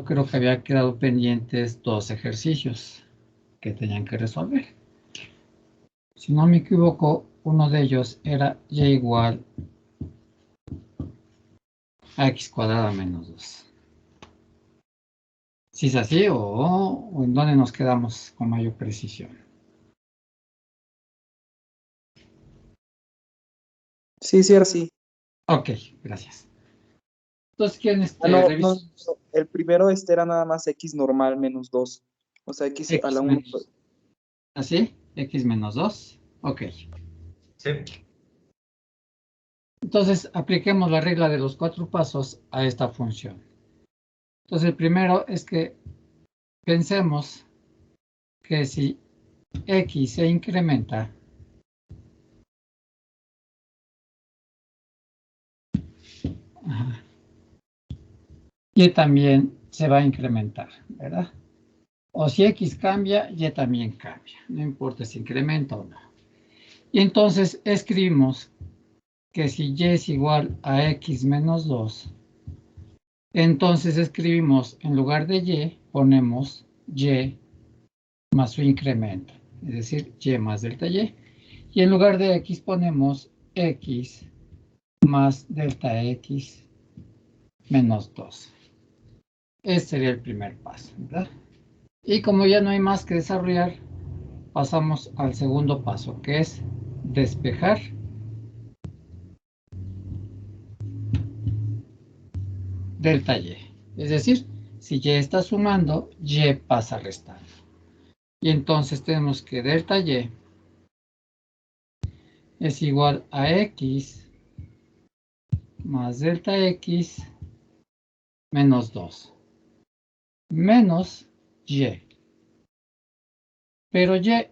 pero creo que había quedado pendientes 2 ejercicios que tenían que resolver. Si no me equivoco, uno de ellos era y igual a x cuadrada menos 2. ¿Si es así o en dónde nos quedamos con mayor precisión? Sí, sí, era así. Ok, gracias. Entonces, ¿quién No, revisa? el primero era nada más x normal menos 2. O sea, x a la 1. Menos, ¿así? X menos 2. Ok. Sí. Entonces, apliquemos la regla de los 4 pasos a esta función. Entonces, el primero es que pensemos que si x se incrementa, y también se va a incrementar, ¿verdad? O si x cambia, y también cambia. No importa si incrementa o no. Y entonces escribimos que si y es igual a x menos 2, entonces escribimos en lugar de y, ponemos y más su incremento, es decir, y más delta y. Y en lugar de x ponemos x más delta x menos 2. Ese sería el primer paso, ¿verdad? Y como ya no hay más que desarrollar, pasamos al segundo paso, que es despejar delta y. Es decir, si y está sumando, y pasa restando. Y entonces tenemos que delta y es igual a x más delta x menos 2 menos y. Pero y,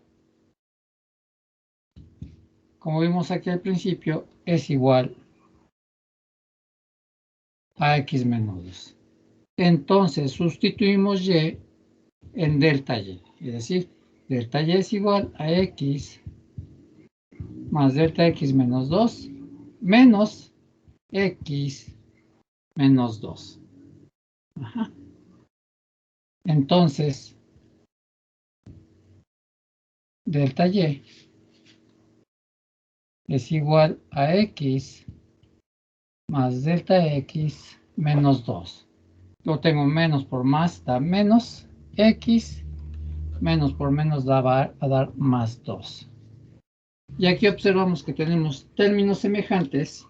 como vimos aquí al principio, es igual a x menos 2. Entonces sustituimos y en delta y. Es decir, delta y es igual a x más delta x menos 2 menos x menos 2. Ajá. Entonces, delta y es igual a x más delta x menos 2. Yo tengo menos por más da menos, x menos por menos va a dar más 2. Y aquí observamos que tenemos términos semejantes,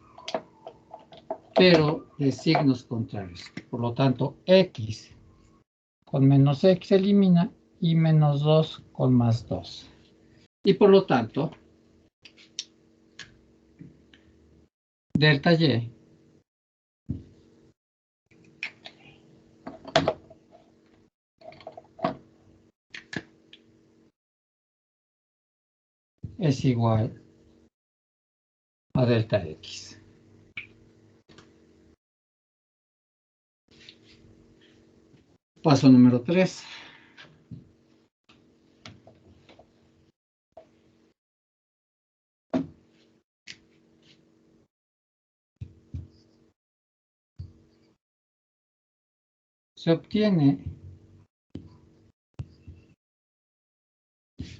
pero de signos contrarios. Por lo tanto, x con menos x se elimina y menos 2 con más 2. Y por lo tanto, delta y es igual a delta x. Paso número 3. Se obtiene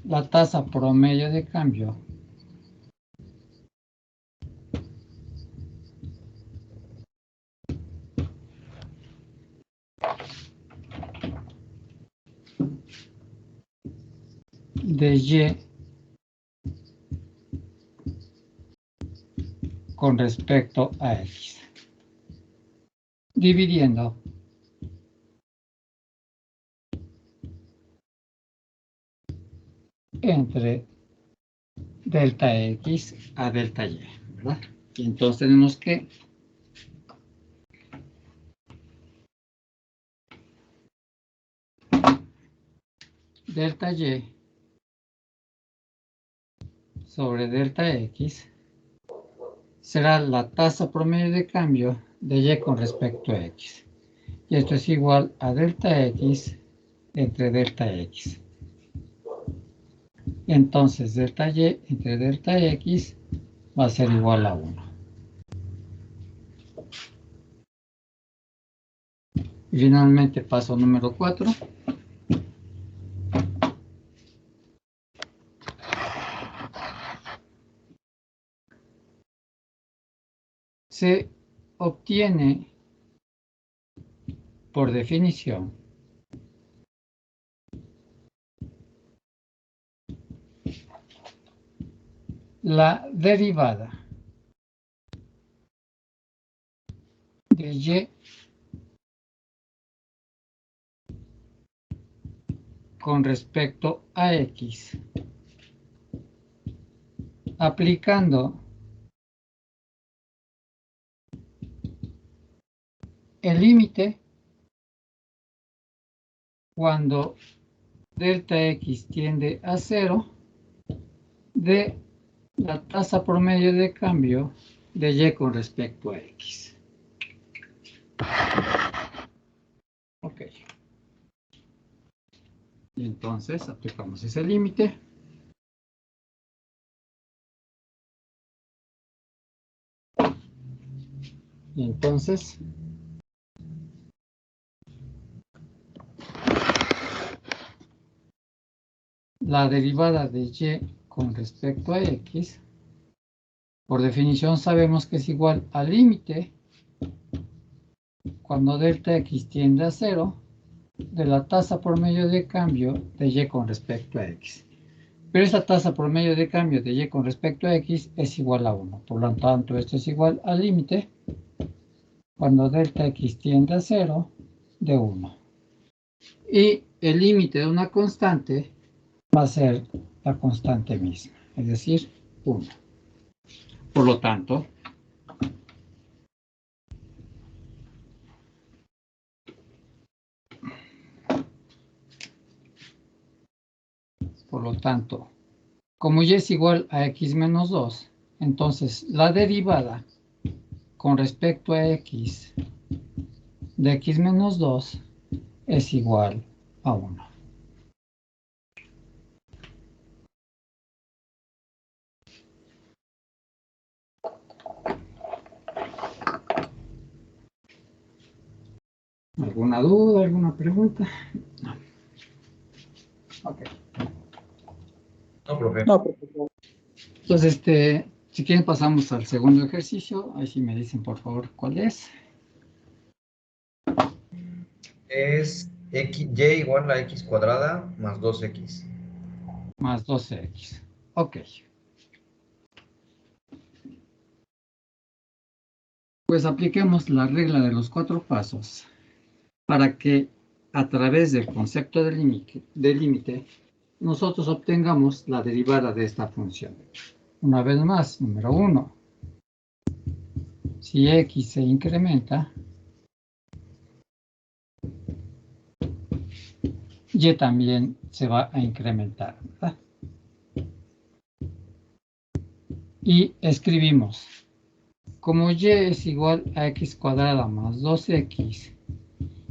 la tasa promedio de cambio de y con respecto a x, dividiendo entre delta x a delta y, ¿verdad? Y entonces tenemos que delta y sobre delta x será la tasa promedio de cambio de y con respecto a x. Y esto es igual a delta x entre delta x. Entonces delta y entre delta x va a ser igual a 1. Y finalmente, paso número 4. Se obtiene, por definición, la derivada de y con respecto a x, aplicando el límite cuando delta x tiende a 0 de la tasa promedio de cambio de y con respecto a x. Ok. Y entonces aplicamos ese límite. Y entonces la derivada de y con respecto a x, por definición sabemos que es igual al límite cuando delta x tiende a 0 de la tasa promedio de cambio de y con respecto a x. Pero esta tasa promedio de cambio de y con respecto a x es igual a 1. Por lo tanto, esto es igual al límite cuando delta x tiende a 0 de 1. Y el límite de una constante va a ser la constante misma, es decir, 1. Por lo tanto, como y es igual a x menos 2, entonces la derivada con respecto a x de x menos 2 es igual a 1. ¿Alguna duda, alguna pregunta? No. Ok. No, profe. No, profesor. Entonces, si quieren pasamos al segundo ejercicio. Ahí sí me dicen, por favor, cuál es. Es x, y igual a x cuadrada más 2x. Más 12x. Ok. Pues apliquemos la regla de los 4 pasos para que a través del concepto de límite nosotros obtengamos la derivada de esta función. Una vez más, número 1. Si x se incrementa, y también se va a incrementar, ¿verdad? Y escribimos, como y es igual a x cuadrada más 2x,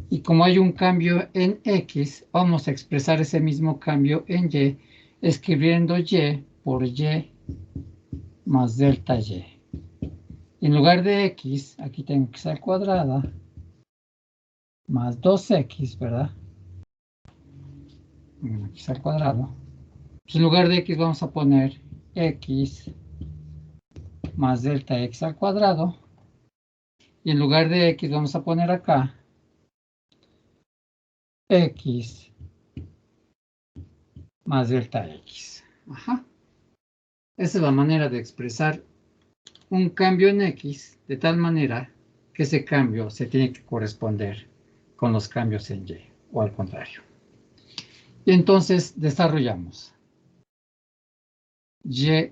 y como hay un cambio en x, vamos a expresar ese mismo cambio en y, escribiendo y por y más delta y. En lugar de x, aquí tengo x al cuadrado, más 2x, ¿verdad? X al cuadrado. Pues en lugar de x vamos a poner x más delta x al cuadrado. Y en lugar de x vamos a poner acá x más delta x. Ajá. Esa es la manera de expresar un cambio en x de tal manera que ese cambio se tiene que corresponder con los cambios en y o al contrario. Y entonces desarrollamos y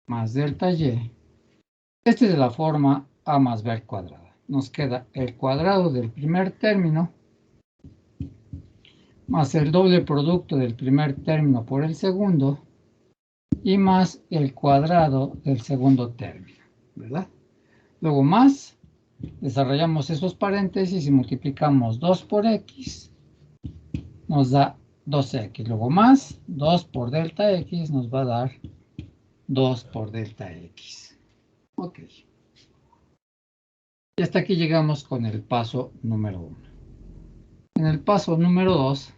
más delta y. Esta es de la forma a más b al cuadrado. Nos queda el cuadrado del primer término más el doble producto del primer término por el segundo y más el cuadrado del segundo término, ¿verdad? Luego más, desarrollamos esos paréntesis y multiplicamos 2 por x, nos da 2x. Luego más, 2 por delta x nos va a dar 2 por delta x. Ok. Y hasta aquí llegamos con el paso número 1. En el paso número 2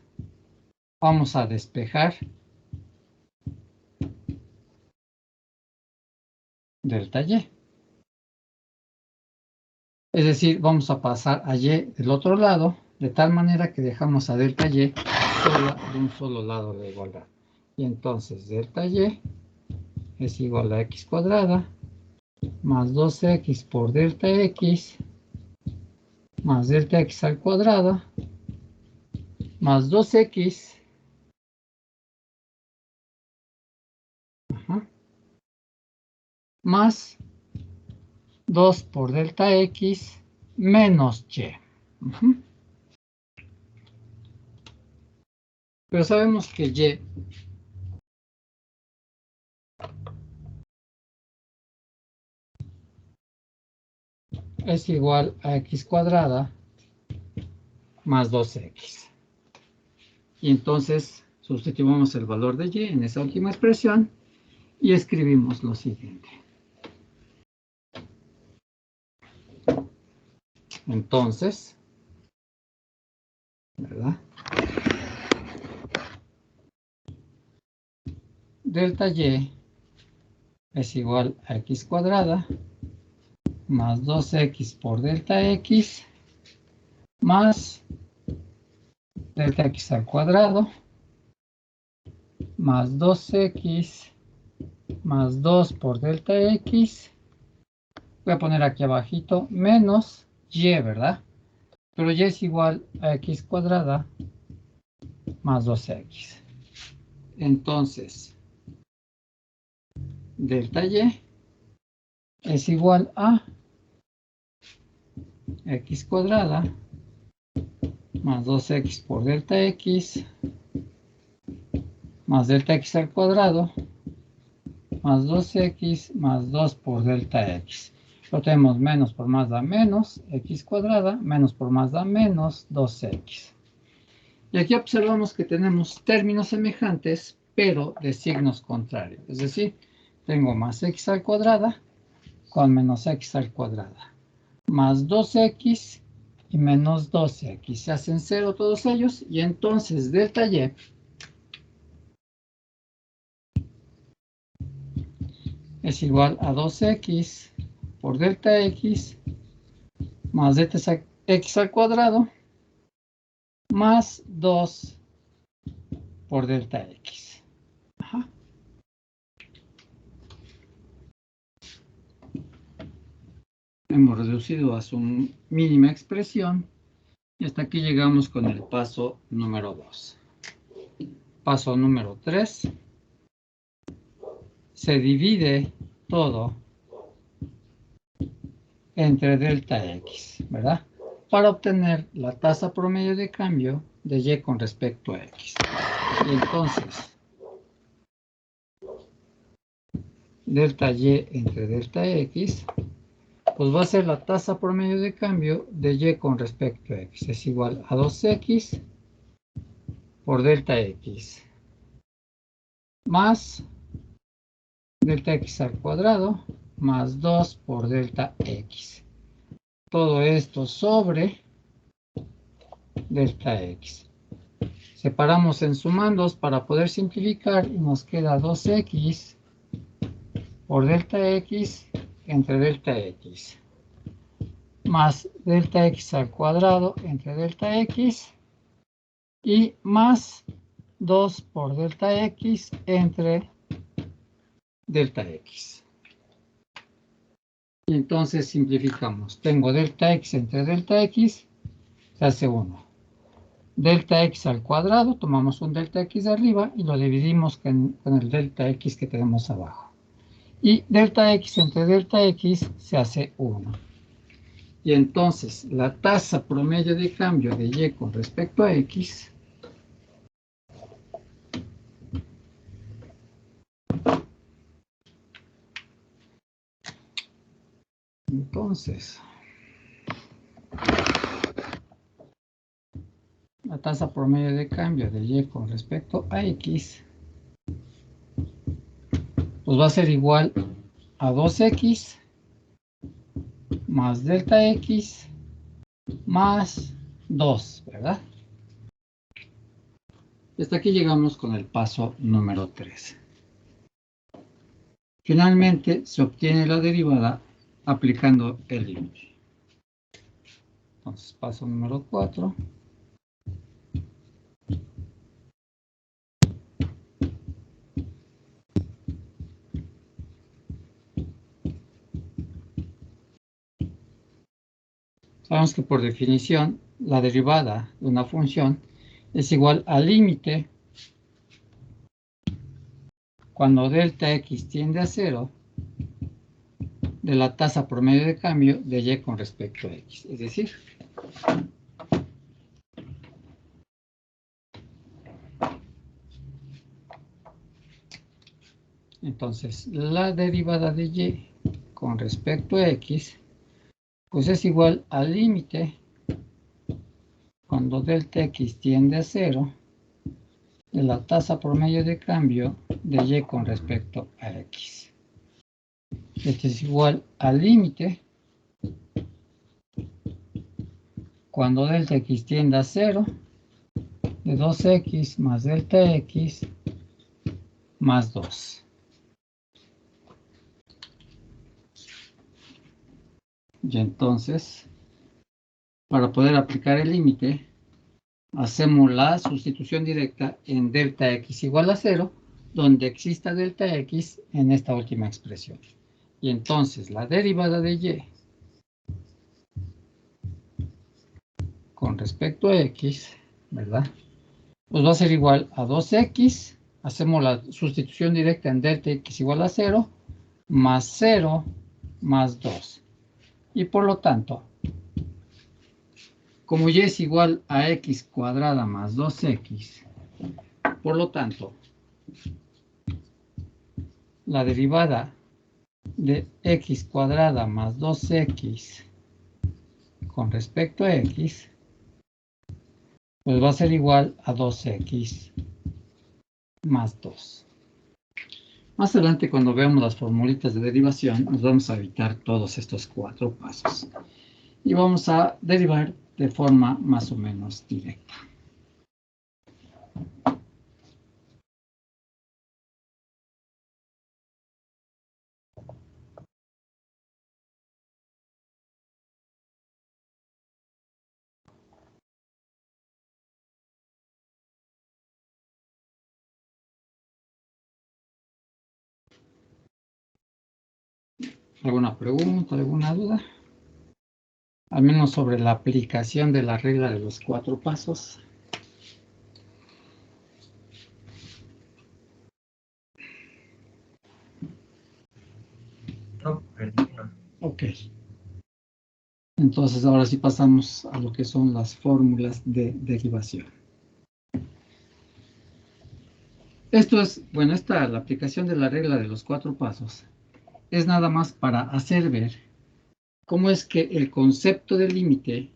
vamos a despejar delta Y. Es decir, vamos a pasar a Y del otro lado, de tal manera que dejamos a delta Y sola de un solo lado de la igualdad. Y entonces delta Y es igual a x cuadrada más 2x por delta x más delta x al cuadrado más 2x más 2 por delta x menos y. Pero sabemos que y es igual a x cuadrada más 2x. Y entonces sustituimos el valor de y en esa última expresión y escribimos lo siguiente. Entonces, ¿verdad? Delta y es igual a x cuadrada más 2x por delta x más delta x al cuadrado más 2x más 2 por delta x. Voy a poner aquí abajito menos y, ¿verdad? Pero y es igual a x cuadrada más 2x. Entonces, delta y es igual a x cuadrada más 2x por delta x más delta x al cuadrado más 2x más 2 por delta x. Lo tenemos menos por más da menos, x cuadrada, menos por más da menos, 2x. Y aquí observamos que tenemos términos semejantes, pero de signos contrarios. Es decir, tengo más x al cuadrada con menos x al cuadrada. Más 2x y menos 12x. Se hacen 0 todos ellos y entonces delta y es igual a 2x por delta x más delta x al cuadrado más 2 por delta x. Hemos reducido a su mínima expresión y hasta aquí llegamos con el paso número 2. Paso número 3. Se divide todo entre delta x, ¿verdad? Para obtener la tasa promedio de cambio de y con respecto a x. Y entonces, delta y entre delta x, pues va a ser la tasa promedio de cambio de y con respecto a x. Es igual a 2x por delta x más delta x al cuadrado más 2 por delta x. Todo esto sobre delta x. Separamos en sumandos para poder simplificar y nos queda 2x por delta x entre delta x más delta x al cuadrado entre delta x y más 2 por delta x entre delta x. Y entonces simplificamos. Tengo delta x entre delta x, se hace 1. Delta x al cuadrado, tomamos un delta x de arriba y lo dividimos con el delta x que tenemos abajo. Y delta x entre delta x se hace 1. Y entonces la tasa promedio de cambio de y con respecto a x entonces la tasa promedio de cambio de y con respecto a x pues va a ser igual a 2x más delta X más 2, ¿verdad? Hasta aquí llegamos con el paso número 3. Finalmente se obtiene la derivada aplicando el límite. Entonces, paso número 4. Sabemos que por definición la derivada de una función es igual al límite cuando delta X tiende a 0 de la tasa promedio de cambio de Y con respecto a X. Es decir, entonces la derivada de Y con respecto a X pues es igual al límite cuando delta X tiende a 0 de la tasa promedio de cambio de Y con respecto a X. Este es igual al límite cuando delta X tiende a 0 de 2X más delta X más 2. Y entonces, para poder aplicar el límite, hacemos la sustitución directa en delta X igual a 0, donde exista delta X en esta última expresión. Y entonces la derivada de Y con respecto a X, ¿verdad? Pues va a ser igual a 2X, hacemos la sustitución directa en delta X igual a 0, más 0, más 2. Y por lo tanto, como Y es igual a X cuadrada más 2X, por lo tanto, la derivada de X cuadrada más 2X con respecto a X, pues va a ser igual a 2X más 2. Más adelante, cuando veamos las formulitas de derivación, nos vamos a evitar todos estos 4 pasos. Y vamos a derivar de forma más o menos directa. ¿Alguna pregunta, alguna duda? Al menos sobre la aplicación de la regla de los 4 pasos. No, ninguna. Ok. Entonces ahora sí pasamos a lo que son las fórmulas de derivación. Esto es, bueno, la aplicación de la regla de los 4 pasos es nada más para hacer ver cómo es que el concepto de límite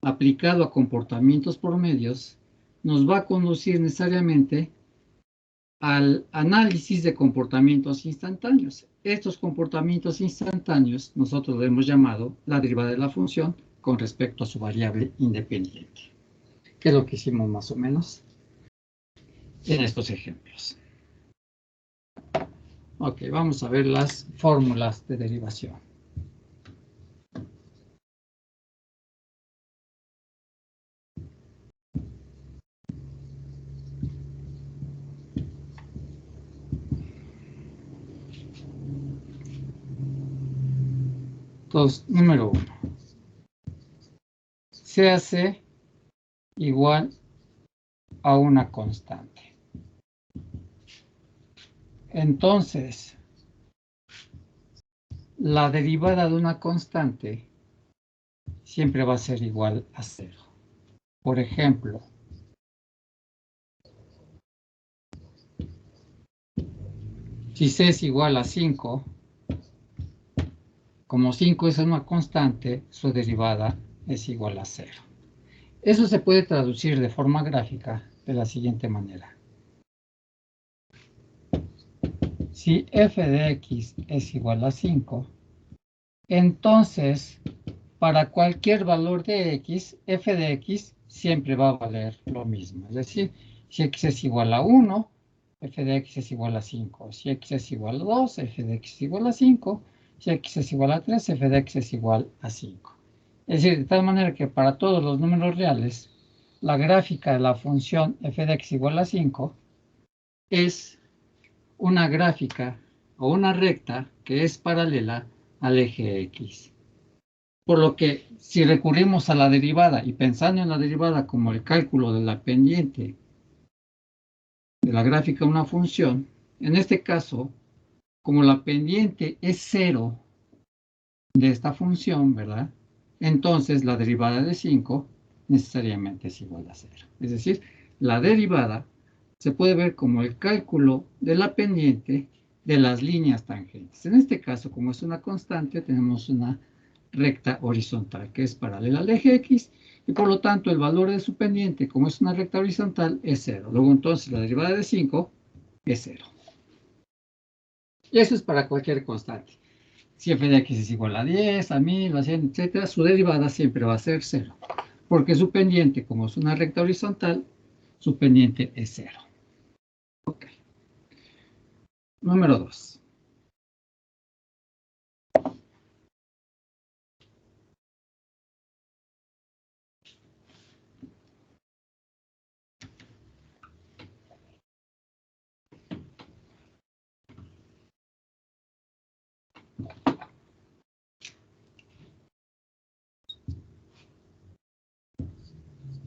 aplicado a comportamientos promedios nos va a conducir necesariamente al análisis de comportamientos instantáneos. Estos comportamientos instantáneos nosotros lo hemos llamado la derivada de la función con respecto a su variable independiente, que es lo que hicimos más o menos en estos ejemplos. Ok, vamos a ver las fórmulas de derivación. Entonces, número 1. Se hace igual a una constante. Entonces, la derivada de una constante siempre va a ser igual a 0. Por ejemplo, si C es igual a 5, como 5 es una constante, su derivada es igual a 0. Eso se puede traducir de forma gráfica de la siguiente manera. Si f de x es igual a 5, Entonces, para cualquier valor de x, f de x siempre va a valer lo mismo. Es decir, si x es igual a 1, f de x es igual a 5. Si x es igual a 2, f de x es igual a 5. Si x es igual a 3, f de x es igual a 5. Es decir, de tal manera que para todos los números reales, la gráfica de la función f de x igual a 5 es una gráfica o una recta que es paralela al eje x. Por lo que si recurrimos a la derivada y pensando en la derivada como el cálculo de la pendiente de la gráfica de una función, en este caso, como la pendiente es 0 de esta función, ¿verdad? Entonces la derivada de 5 necesariamente es igual a 0. Es decir, la derivada se puede ver como el cálculo de la pendiente de las líneas tangentes. En este caso, como es una constante, tenemos una recta horizontal que es paralela al eje X y por lo tanto el valor de su pendiente, como es una recta horizontal, es 0. Luego entonces la derivada de 5 es 0. Y eso es para cualquier constante. Si f de x es igual a 10, a 1000, a 100, etc., su derivada siempre va a ser 0. Porque su pendiente, como es una recta horizontal, su pendiente es 0. Ok. Número 2.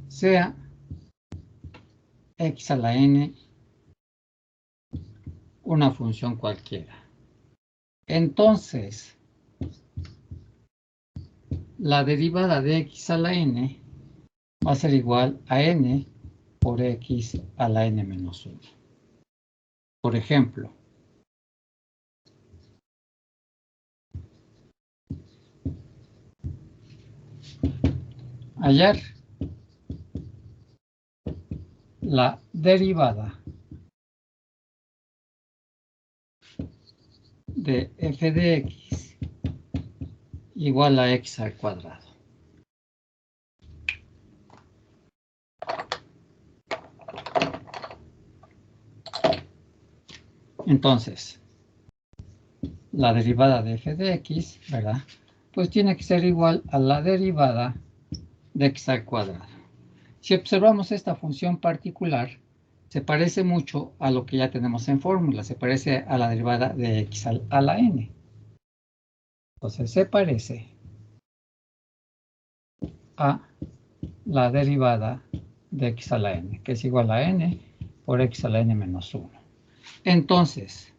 Sea x a la n una función cualquiera. Entonces, la derivada de x a la n va a ser igual a n por x a la n menos 1. Por ejemplo, hallar la derivada de f de x igual a x al cuadrado. Entonces, la derivada de f de x, ¿verdad? Pues tiene que ser igual a la derivada de x al cuadrado. Si observamos esta función particular, se parece mucho a lo que ya tenemos en fórmula, se parece a la derivada de x a la n. Entonces se parece a la derivada de x a la n, que es igual a n por x a la n menos 1. Entonces,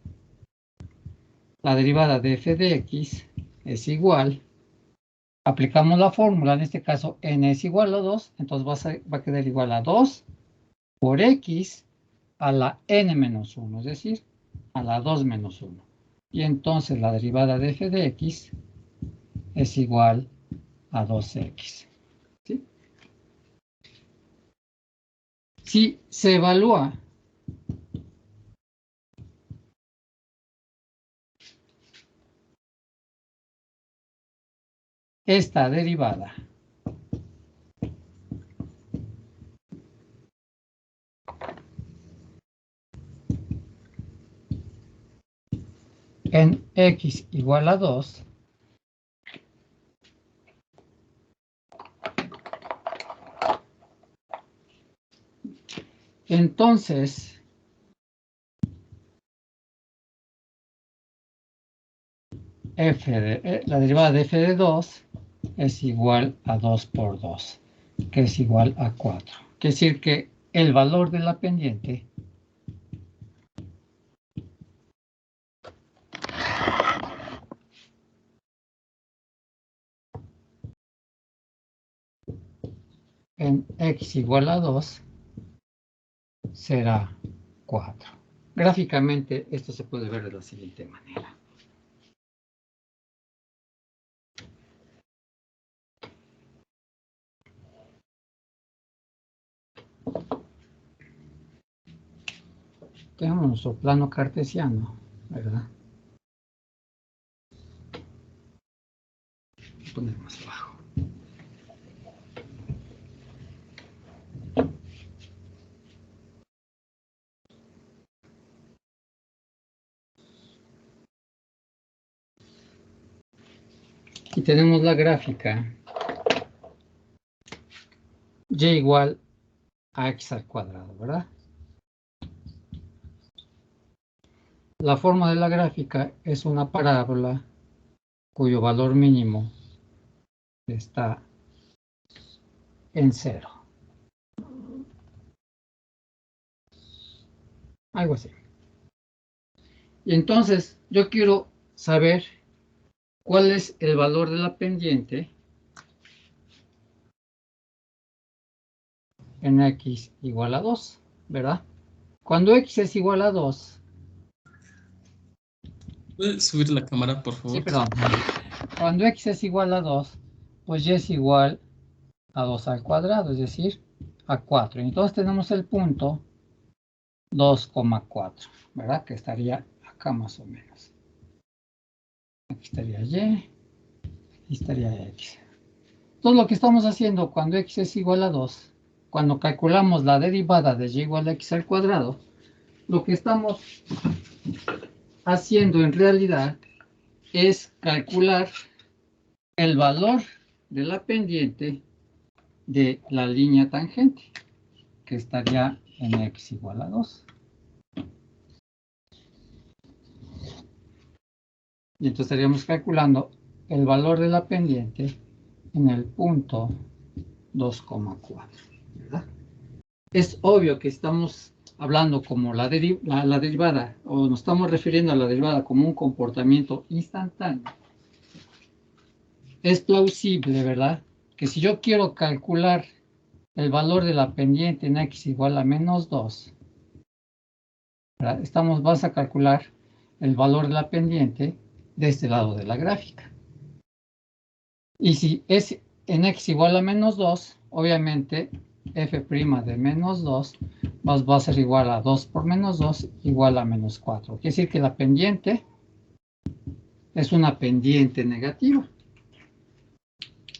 la derivada de f de x es igual, aplicamos la fórmula, en este caso n es igual a 2, entonces va a quedar igual a 2 por x a la n menos 1, es decir, a la 2 menos 1. Y entonces la derivada de f de x es igual a 2x. ¿Sí? Si se evalúa esta derivada en x igual a 2, entonces la derivada de f de 2 es igual a 2 por 2, que es igual a 4. Quiere decir que el valor de la pendiente en x igual a 2 será 4. Gráficamente esto se puede ver de la siguiente manera. Tenemos nuestro plano cartesiano, ¿verdad? a poner más abajo. Y tenemos la gráfica y igual a x al cuadrado, ¿verdad? La forma de la gráfica es una parábola cuyo valor mínimo está en 0. Algo así. Y entonces yo quiero saber cuál es el valor de la pendiente en x igual a 2, ¿verdad? Cuando x es igual a 2... ¿Puedes subir la cámara, por favor? Sí, perdón. Cuando x es igual a 2, pues y es igual a 2 al cuadrado, es decir, a 4. Entonces tenemos el punto 2,4, ¿verdad? Que estaría acá más o menos. Aquí estaría y, aquí estaría x. Entonces lo que estamos haciendo cuando x es igual a 2, cuando calculamos la derivada de y igual a x al cuadrado, lo que estamos haciendo en realidad es calcular el valor de la pendiente de la línea tangente, que estaría en x igual a 2. Y entonces estaríamos calculando el valor de la pendiente en el punto 2,4, ¿verdad? Es obvio que estamos hablando como la derivada, o nos estamos refiriendo a la derivada como un comportamiento instantáneo. Es plausible, ¿verdad? Que si yo quiero calcular el valor de la pendiente en x igual a menos 2, ¿verdad? Vas a calcular el valor de la pendiente de este lado de la gráfica. Y si es en x igual a menos 2, obviamente f' de menos 2 va a ser igual a 2 por menos 2 igual a menos 4. Quiere decir que la pendiente es una pendiente negativa.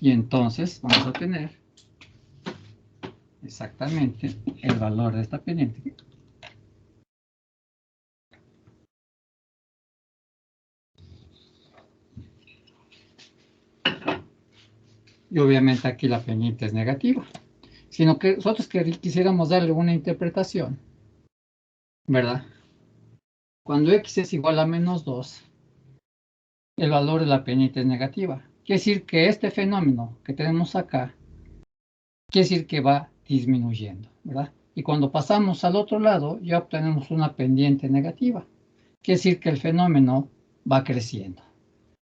Y entonces vamos a tener exactamente el valor de esta pendiente. Y obviamente aquí la pendiente es negativa. Sino que nosotros quisiéramos darle una interpretación, ¿verdad? Cuando x es igual a menos 2, el valor de la pendiente es negativa. Quiere decir que este fenómeno que tenemos acá, quiere decir que va disminuyendo, ¿verdad? Y cuando pasamos al otro lado, ya obtenemos una pendiente negativa. Quiere decir que el fenómeno va creciendo.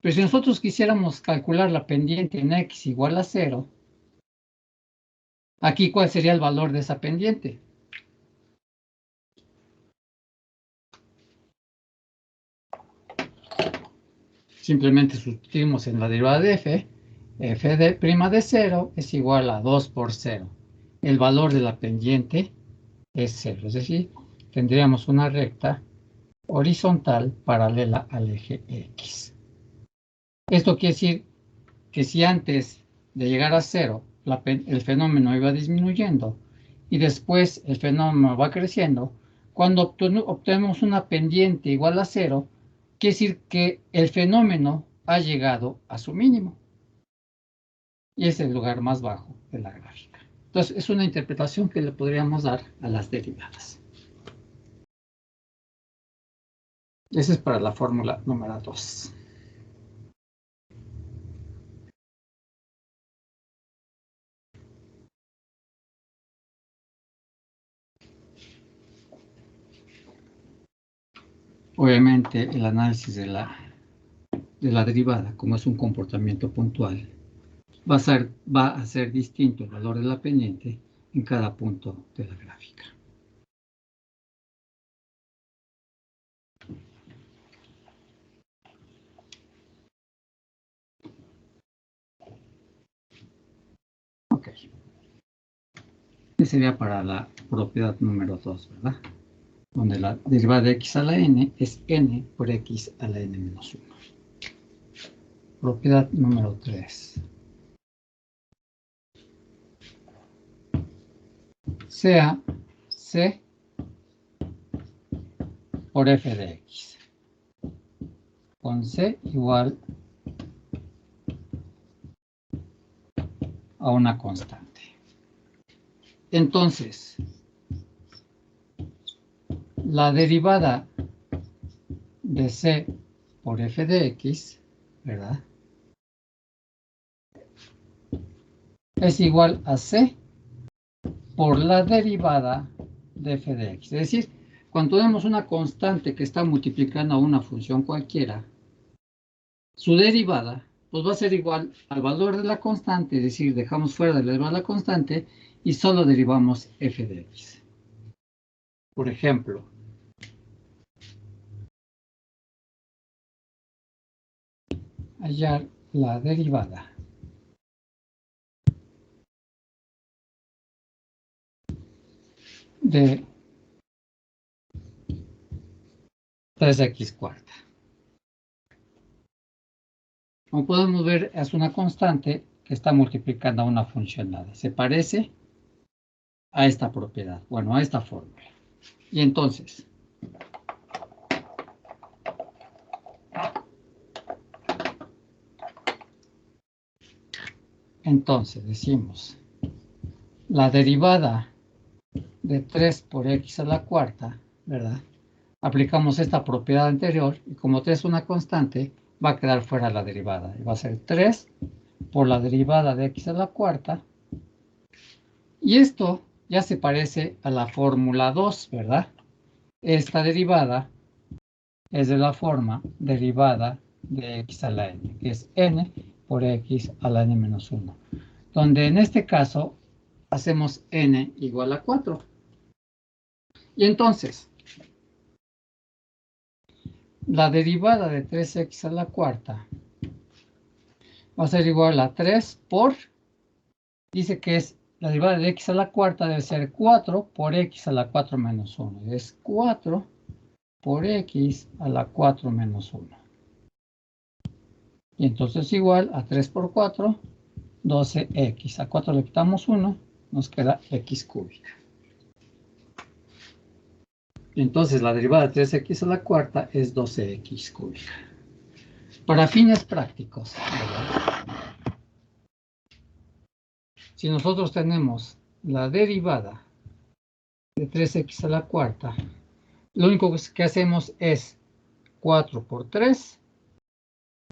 Pero si nosotros quisiéramos calcular la pendiente en x igual a 0, aquí, ¿cuál sería el valor de esa pendiente? Simplemente sustituimos en la derivada de f. F de prima de 0 es igual a 2 por 0. El valor de la pendiente es 0. Es decir, tendríamos una recta horizontal paralela al eje X. Esto quiere decir que si antes de llegar a 0 el fenómeno iba disminuyendo y después el fenómeno va creciendo, cuando obtenemos una pendiente igual a 0, quiere decir que el fenómeno ha llegado a su mínimo. Y es el lugar más bajo de la gráfica. Entonces, es una interpretación que le podríamos dar a las derivadas. Esa es para la fórmula número 2. Obviamente, el análisis de la derivada, como es un comportamiento puntual, va a ser distinto el valor de la pendiente en cada punto de la gráfica. Ok. Este sería para la propiedad número 2, ¿verdad? Donde la derivada de x a la n es n por x a la n menos 1. propiedad número 3. Sea C por f de x, con C igual a una constante. Entonces, la derivada de C por f de x, ¿verdad? Es igual a C por la derivada de f de x. Es decir, cuando tenemos una constante que está multiplicando a una función cualquiera, su derivada pues va a ser igual al valor de la constante, es decir, dejamos fuera de la derivada de la constante y solo derivamos f de x. Por ejemplo, hallar la derivada de 3x cuarta. Como podemos ver, es una constante que está multiplicando a una función dada. Se parece a esta propiedad, bueno, a esta fórmula. Y entonces, decimos, la derivada de 3 por x a la cuarta, ¿verdad? Aplicamos esta propiedad anterior y como 3 es una constante, va a quedar fuera la derivada. Y va a ser 3 por la derivada de x a la cuarta. Y esto ya se parece a la fórmula 2, ¿verdad? Esta derivada es de la forma derivada de x a la n, que es n por x a la n menos 1. Donde en este caso hacemos n igual a 4. Y entonces, la derivada de 3x a la cuarta va a ser igual a 3 por, dice que es la derivada de x a la cuarta debe ser 4 por x a la 4 menos 1. Es 4 por x a la 4 menos 1. Y entonces igual a 3 por 4, 12x. A 4 le quitamos 1, nos queda x cúbica. Entonces la derivada de 3x a la cuarta es 12x cúbica. Para fines prácticos, ¿verdad? Si nosotros tenemos la derivada de 3x a la cuarta, lo único que hacemos es 4 por 3,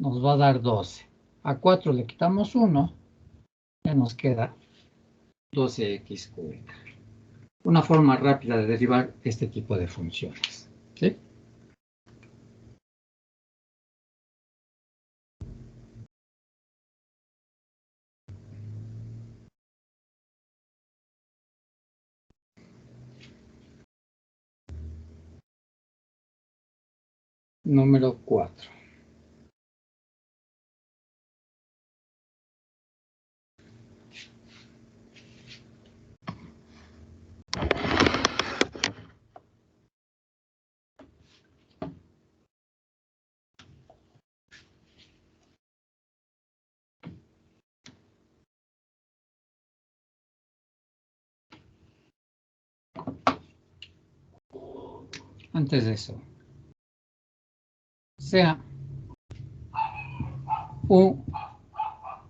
nos va a dar 12. A 4 le quitamos 1, ya nos queda 12x cúbica. Una forma rápida de derivar este tipo de funciones. ¿Sí? Número 4. Antes de eso, sea U,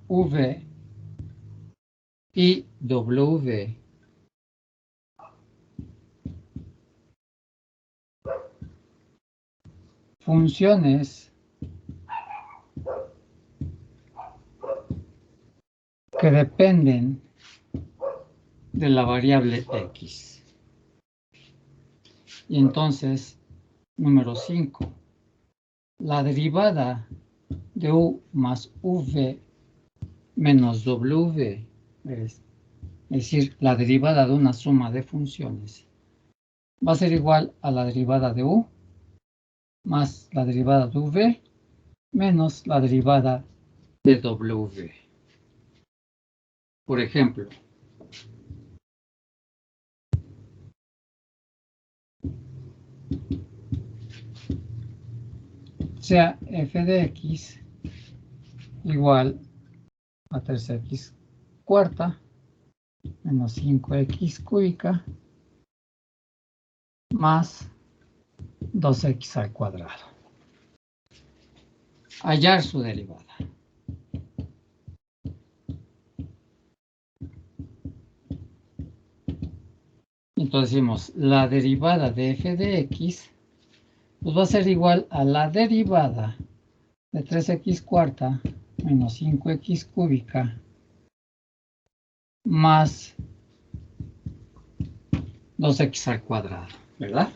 V y W funciones que dependen de la variable x. Y entonces, número 5, la derivada de u más v menos w, es decir, la derivada de una suma de funciones, va a ser igual a la derivada de u más la derivada de v menos la derivada de w. Por ejemplo, sea f de x igual a 3x cuarta menos 5x cúbica más 2x al cuadrado. Hallar su derivada. Entonces decimos, la derivada de f de x pues va a ser igual a la derivada de 3x cuarta menos 5x cúbica más 2x al cuadrado, ¿verdad?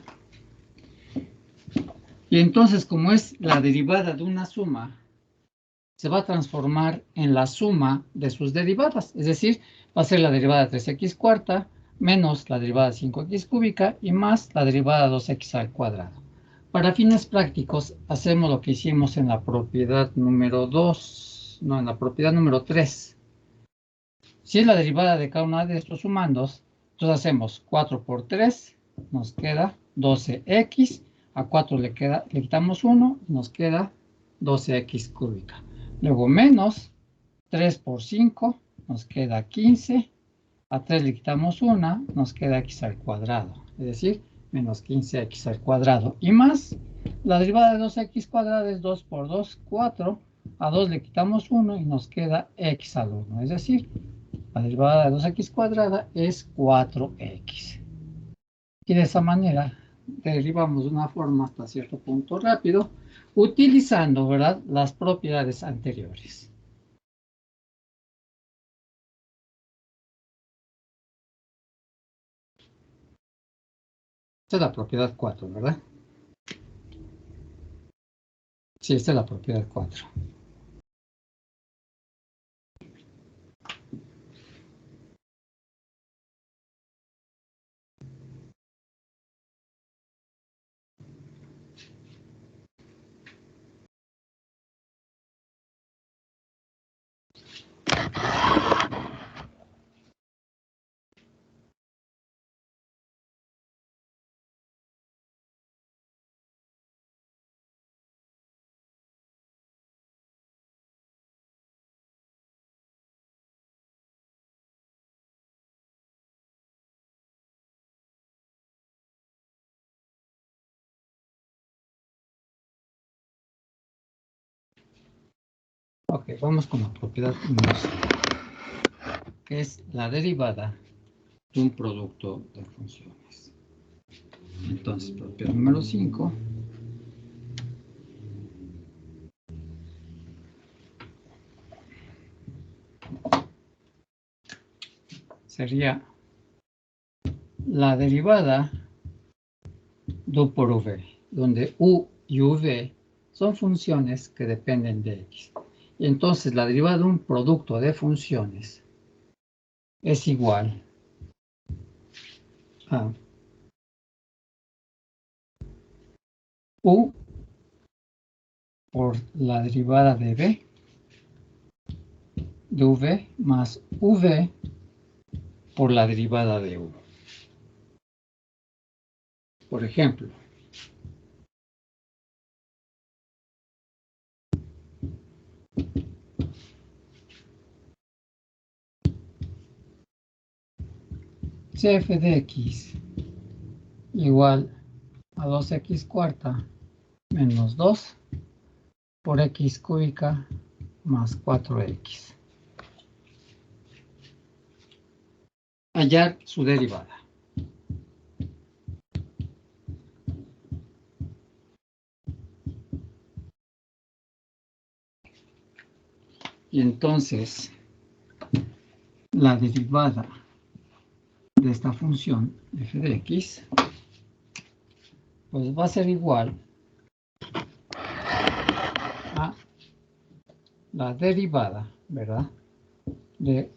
Y entonces, como es la derivada de una suma, se va a transformar en la suma de sus derivadas. Es decir, va a ser la derivada de 3x cuarta menos la derivada de 5x cúbica y más la derivada de 2x al cuadrado. Para fines prácticos, hacemos lo que hicimos en la propiedad número 2, no, en la propiedad número 3. Si es la derivada de cada una de estos sumandos, entonces hacemos 4 por 3, nos queda 12x, a 4 le quitamos 1, nos queda 12x cúbica. Luego menos 3 por 5, nos queda 15, a 3 le quitamos 1, nos queda x al cuadrado, es decir, menos 15x al cuadrado. Y más, la derivada de 2x cuadrado es 2 por 2, 4, a 2 le quitamos 1 y nos queda x al 1, es decir, la derivada de 2x cuadrada es 4x. Y de esa manera derivamos de una forma hasta cierto punto rápido, utilizando, ¿verdad?, las propiedades anteriores. Esta es la propiedad 4, ¿verdad? Sí, esta es la propiedad 4. Ok, vamos con la propiedad número 5, que es la derivada de un producto de funciones. Entonces, propiedad número 5 sería la derivada de u por v, donde u y v son funciones que dependen de x. Y entonces la derivada de un producto de funciones es igual a u por la derivada de v, de v más v por la derivada de u. Por ejemplo, si f de x igual a 2x cuarta menos 2 por x cúbica más 4x. Hallar su derivada. Y entonces, la derivada de esta función f de x, pues va a ser igual a la derivada, ¿verdad?, de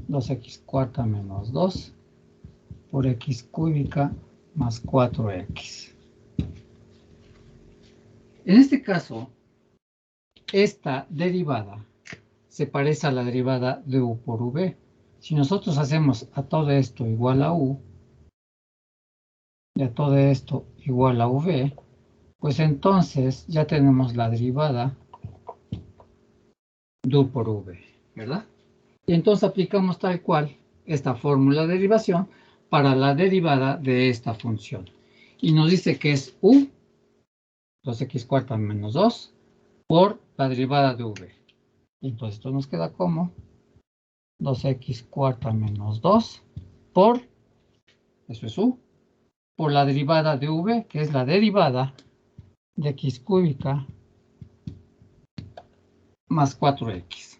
2x cuarta menos 2 por x cúbica más 4x. En este caso, esta derivada se parece a la derivada de u por v. Si nosotros hacemos a todo esto igual a u y a todo esto igual a v, pues entonces ya tenemos la derivada de u por v, ¿verdad? Y entonces aplicamos tal cual esta fórmula de derivación para la derivada de esta función. Y nos dice que es u, 2x cuarta menos 2, por la derivada de v. Y entonces esto nos queda como 2x cuarta menos 2 por, eso es u, por la derivada de v, que es la derivada de x cúbica más 4x.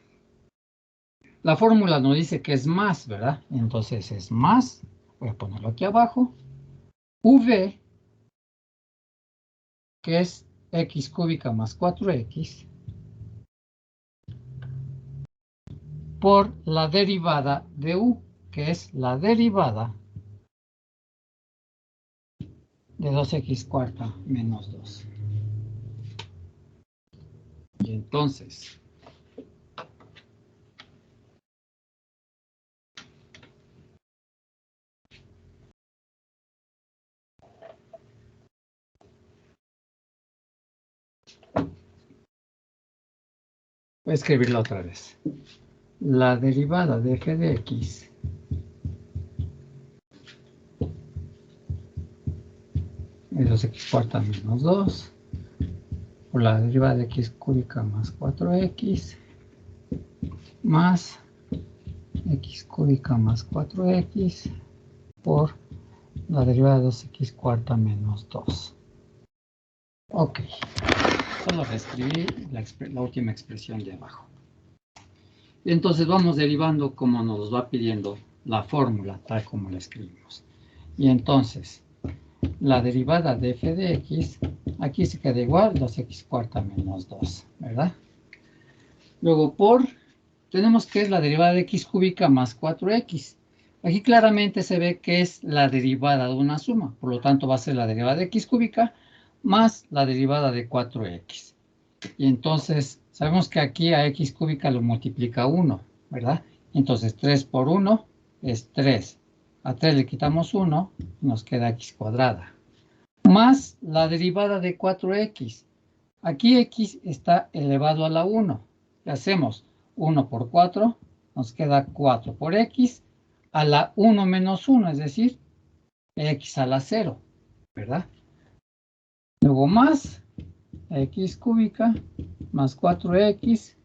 La fórmula nos dice que es más, ¿verdad? Entonces es más, voy a ponerlo aquí abajo, v, que es x cúbica más 4x, por la derivada de u, que es la derivada de 2x cuarta menos 2. Y entonces, voy a escribirla otra vez. La derivada de f de x es 2x cuarta menos 2 por la derivada de x cúbica más 4x más x cúbica más 4x por la derivada de 2x cuarta menos 2. Ok, solo reescribí la última expresión de abajo. Entonces vamos derivando como nos va pidiendo la fórmula, tal como la escribimos. Y entonces, la derivada de f de x, aquí se queda igual, 2x cuarta menos 2, ¿verdad? Luego tenemos que es la derivada de x cúbica más 4x. Aquí claramente se ve que es la derivada de una suma, por lo tanto va a ser la derivada de x cúbica más la derivada de 4x. Y entonces sabemos que aquí a x cúbica lo multiplica 1, ¿verdad? Entonces 3 por 1 es 3. A 3 le quitamos 1 y nos queda x cuadrada. Más la derivada de 4x. Aquí x está elevado a la 1. ¿Qué hacemos? 1 por 4 nos queda 4 por x a la 1 menos 1, es decir, x a la 0, ¿verdad? Luego más x cúbica más 4x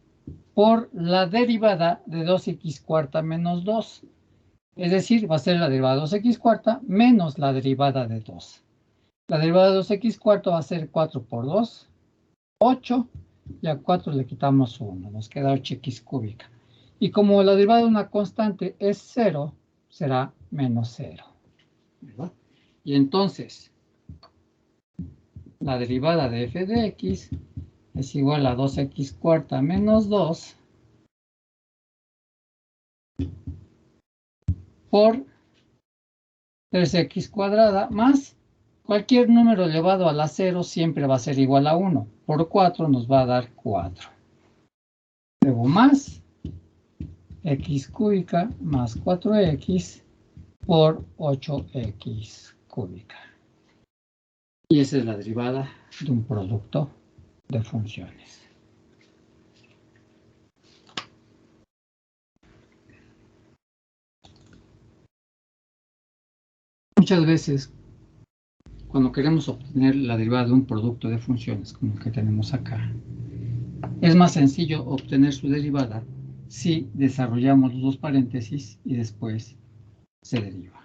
por la derivada de 2x cuarta menos 2. Es decir, va a ser la derivada de 2x cuarta menos la derivada de 2. La derivada de 2x cuarto va a ser 4 por 2, 8, y a 4 le quitamos 1, nos queda 8x cúbica. Y como la derivada de una constante es 0, será menos 0, ¿verdad? Y entonces, la derivada de f de x es igual a 2x cuarta menos 2 por 3x cuadrada más cualquier número elevado a la 0 siempre va a ser igual a 1. Por 4 nos va a dar 4. Luego más x cúbica más 4x por 8x cúbica. Y esa es la derivada de un producto de funciones. Muchas veces, cuando queremos obtener la derivada de un producto de funciones, como el que tenemos acá, es más sencillo obtener su derivada si desarrollamos los dos paréntesis y después se deriva.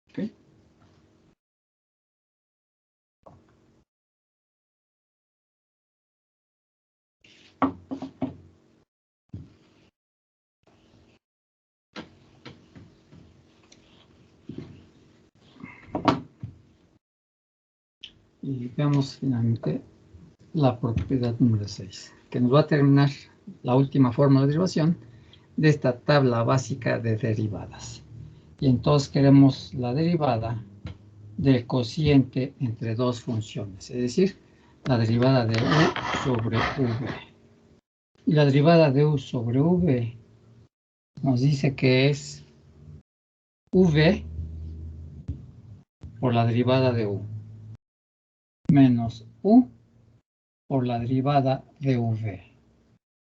¿Okay? Y veamos finalmente la propiedad número 6, que nos va a terminar la última forma de derivación de esta tabla básica de derivadas. Y entonces queremos la derivada del cociente entre dos funciones, es decir, la derivada de u sobre v. Y la derivada de u sobre v nos dice que es v por la derivada de u menos u por la derivada de v.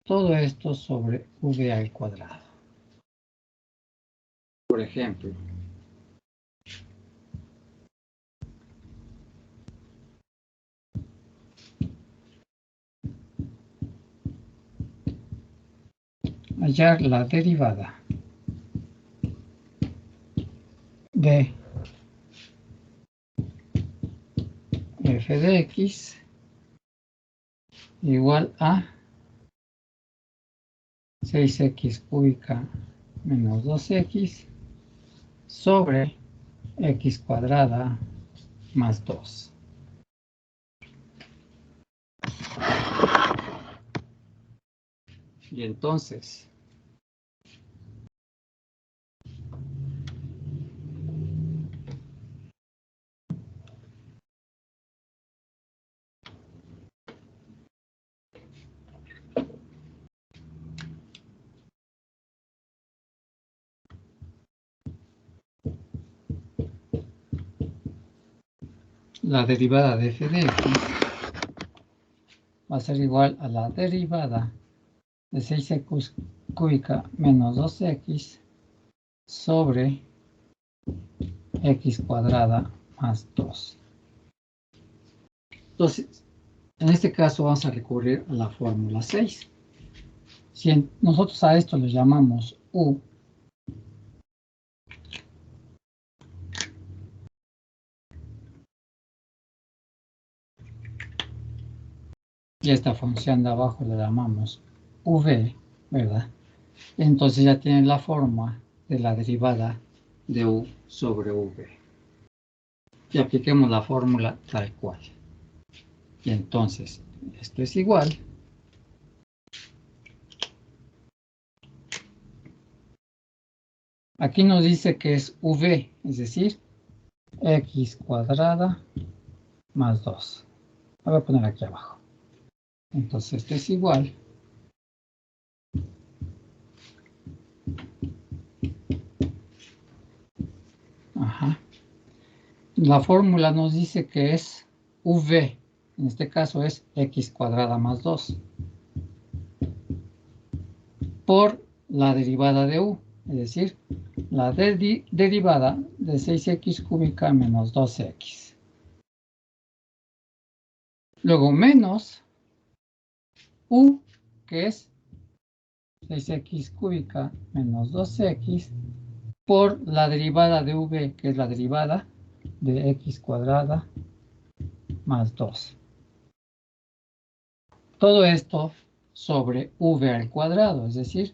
Todo esto sobre v al cuadrado. Por ejemplo, hallar la derivada de f de x igual a 6x cúbica menos 2x sobre x cuadrada más 2. Y entonces, la derivada de f de x va a ser igual a la derivada de 6x cúbica menos 2x sobre x cuadrada más 2. Entonces, en este caso vamos a recurrir a la fórmula 6. Si nosotros a esto le llamamos u, y esta función de abajo le llamamos v, ¿verdad? Entonces ya tienen la forma de la derivada de u sobre v. Y apliquemos la fórmula tal cual. Y entonces, esto es igual aquí nos dice que es v, es decir, x cuadrada más 2. Lo voy a poner aquí abajo. Entonces, esto es igual La fórmula nos dice que es v, en este caso es x cuadrada más 2, por la derivada de u, es decir, la derivada de 6x cúbica menos 2x. Luego menos u, que es 6x cúbica menos 2x, por la derivada de v, que es la derivada de x cuadrada más 2. Todo esto sobre v al cuadrado, es decir,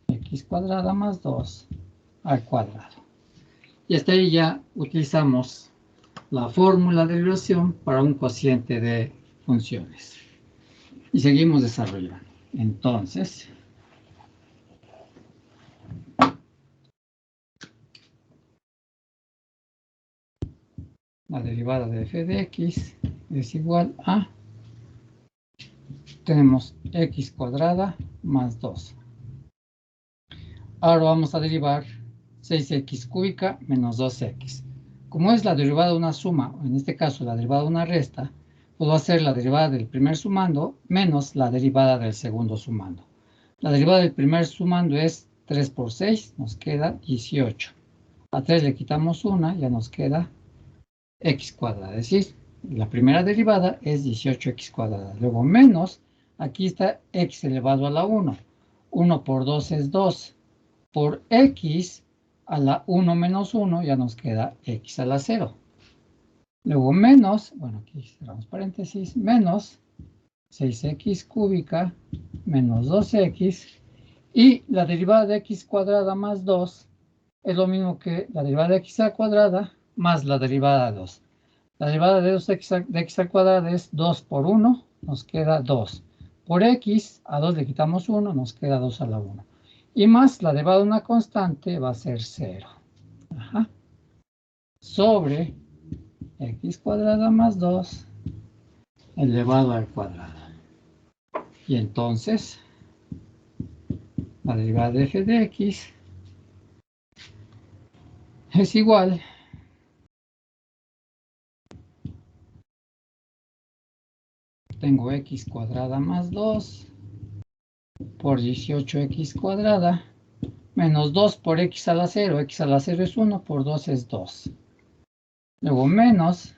x cuadrada más 2 al cuadrado. Y hasta ahí ya utilizamos la fórmula de derivación para un cociente de funciones. Y seguimos desarrollando. Entonces, la derivada de f de x es igual a, tenemos x cuadrada más 2. Ahora vamos a derivar 6x cúbica menos 2x. Como es la derivada de una suma, o en este caso la derivada de una resta, pues va a ser la derivada del primer sumando menos la derivada del segundo sumando. La derivada del primer sumando es 3 por 6, nos queda 18. A 3 le quitamos 1, ya nos queda x cuadrada. Es decir, la primera derivada es 18x cuadrada. Luego menos, aquí está x elevado a la 1. 1 por 2 es 2. Por x a la 1 menos 1 ya nos queda x a la 0. Luego menos, bueno, aquí cerramos paréntesis, menos 6x cúbica menos 2x. Y la derivada de x cuadrada más 2 es lo mismo que la derivada de x a la cuadrada más la derivada de 2. La derivada de 2x de x al cuadrado es 2 por 1, nos queda 2. Por x, a 2 le quitamos 1, nos queda 2 a la 1. Y más la derivada de una constante va a ser 0. Sobre x cuadrada más 2 elevado al cuadrado. Y entonces, la derivada de f de x es igual tengo x cuadrada más 2 por 18x cuadrada menos 2 por x a la 0. X a la 0 es 1, por 2 es 2. Luego menos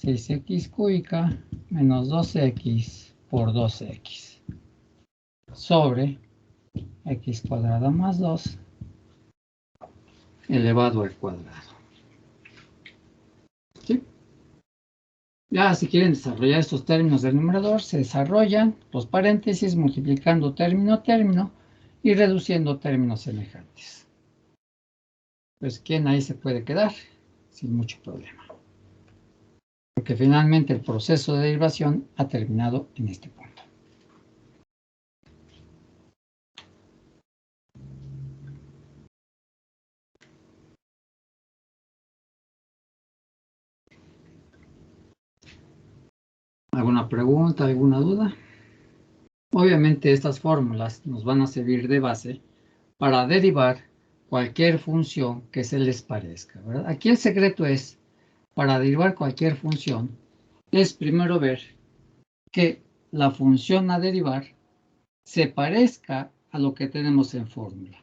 6x cúbica menos 2x por 2x sobre x cuadrada más 2 elevado al cuadrado. ¿Sí? Ya si quieren desarrollar estos términos del numerador, se desarrollan los paréntesis multiplicando término a término y reduciendo términos semejantes. Pues ¿quién ahí se puede quedar? Sin mucho problema. Porque finalmente el proceso de derivación ha terminado en este punto. ¿Alguna pregunta, alguna duda? Obviamente estas fórmulas nos van a servir de base para derivar cualquier función que se les parezca, ¿verdad? Aquí el secreto es, para derivar cualquier función, es primero ver que la función a derivar se parezca a lo que tenemos en fórmula.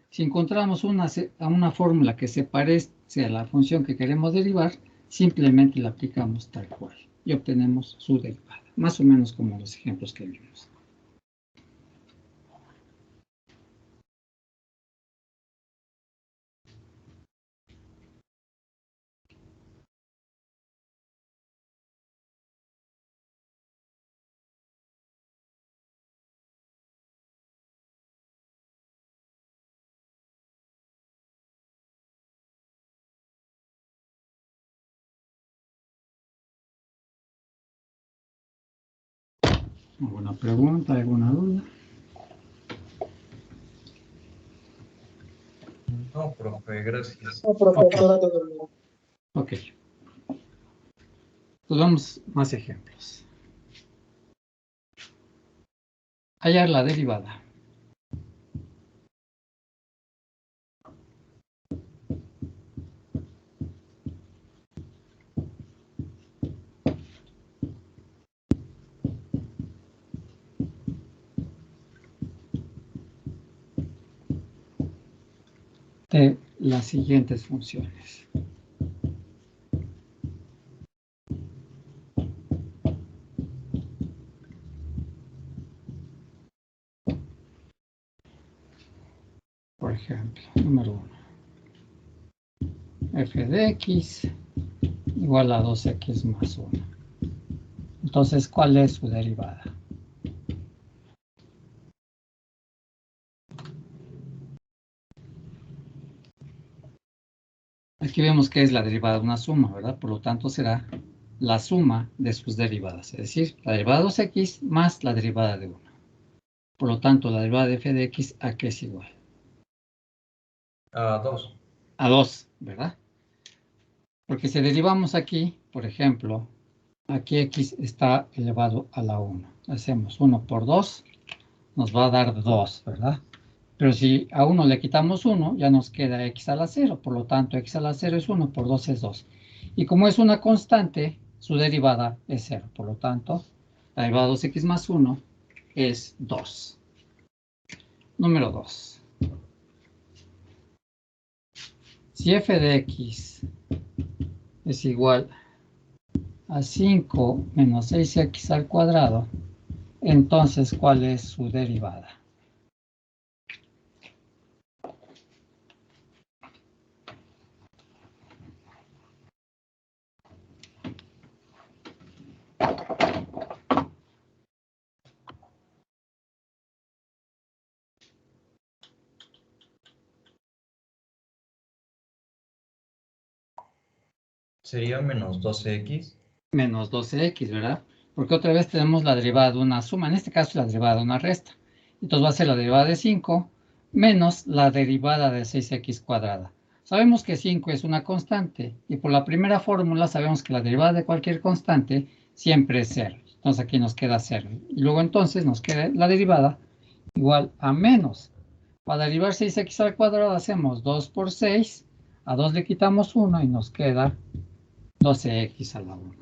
Si encontramos una fórmula que se parece a la función que queremos derivar, simplemente la aplicamos tal cual y obtenemos su derivada, más o menos como los ejemplos que vimos. ¿Alguna pregunta, alguna duda? No, profe, gracias. No, profesora, todo bien. Ok. Pues vamos más ejemplos. Hallar la derivada. De las siguientes funciones. Por ejemplo, número 1. F de x igual a 2x más 1. Entonces, ¿cuál es su derivada? Aquí vemos que es la derivada de una suma, ¿verdad? Por lo tanto, será la suma de sus derivadas, es decir, la derivada de 2x más la derivada de 1. Por lo tanto, la derivada de f de x, ¿a qué es igual? A 2. A 2, ¿verdad? Porque si derivamos aquí, por ejemplo, aquí x está elevado a la 1. Hacemos 1 por 2, nos va a dar 2, ¿verdad? Pero si a 1 le quitamos 1, ya nos queda x a la 0. Por lo tanto, x a la 0 es 1, por 2 es 2. Y como es una constante, su derivada es 0. Por lo tanto, la derivada de 2x más 1 es 2. Número 2. Si f de x es igual a 5 menos 6x al cuadrado, entonces, ¿cuál es su derivada? Sería menos 12x. Menos 12x, ¿verdad? Porque otra vez tenemos la derivada de una suma, en este caso la derivada de una resta. Entonces va a ser la derivada de 5 menos la derivada de 6x cuadrada. Sabemos que 5 es una constante y por la primera fórmula sabemos que la derivada de cualquier constante siempre es 0. Entonces aquí nos queda 0. Y luego entonces nos queda la derivada igual a menos. Para derivar 6x al cuadrado hacemos 2 por 6, a 2 le quitamos 1 y nos queda 12x a la 1.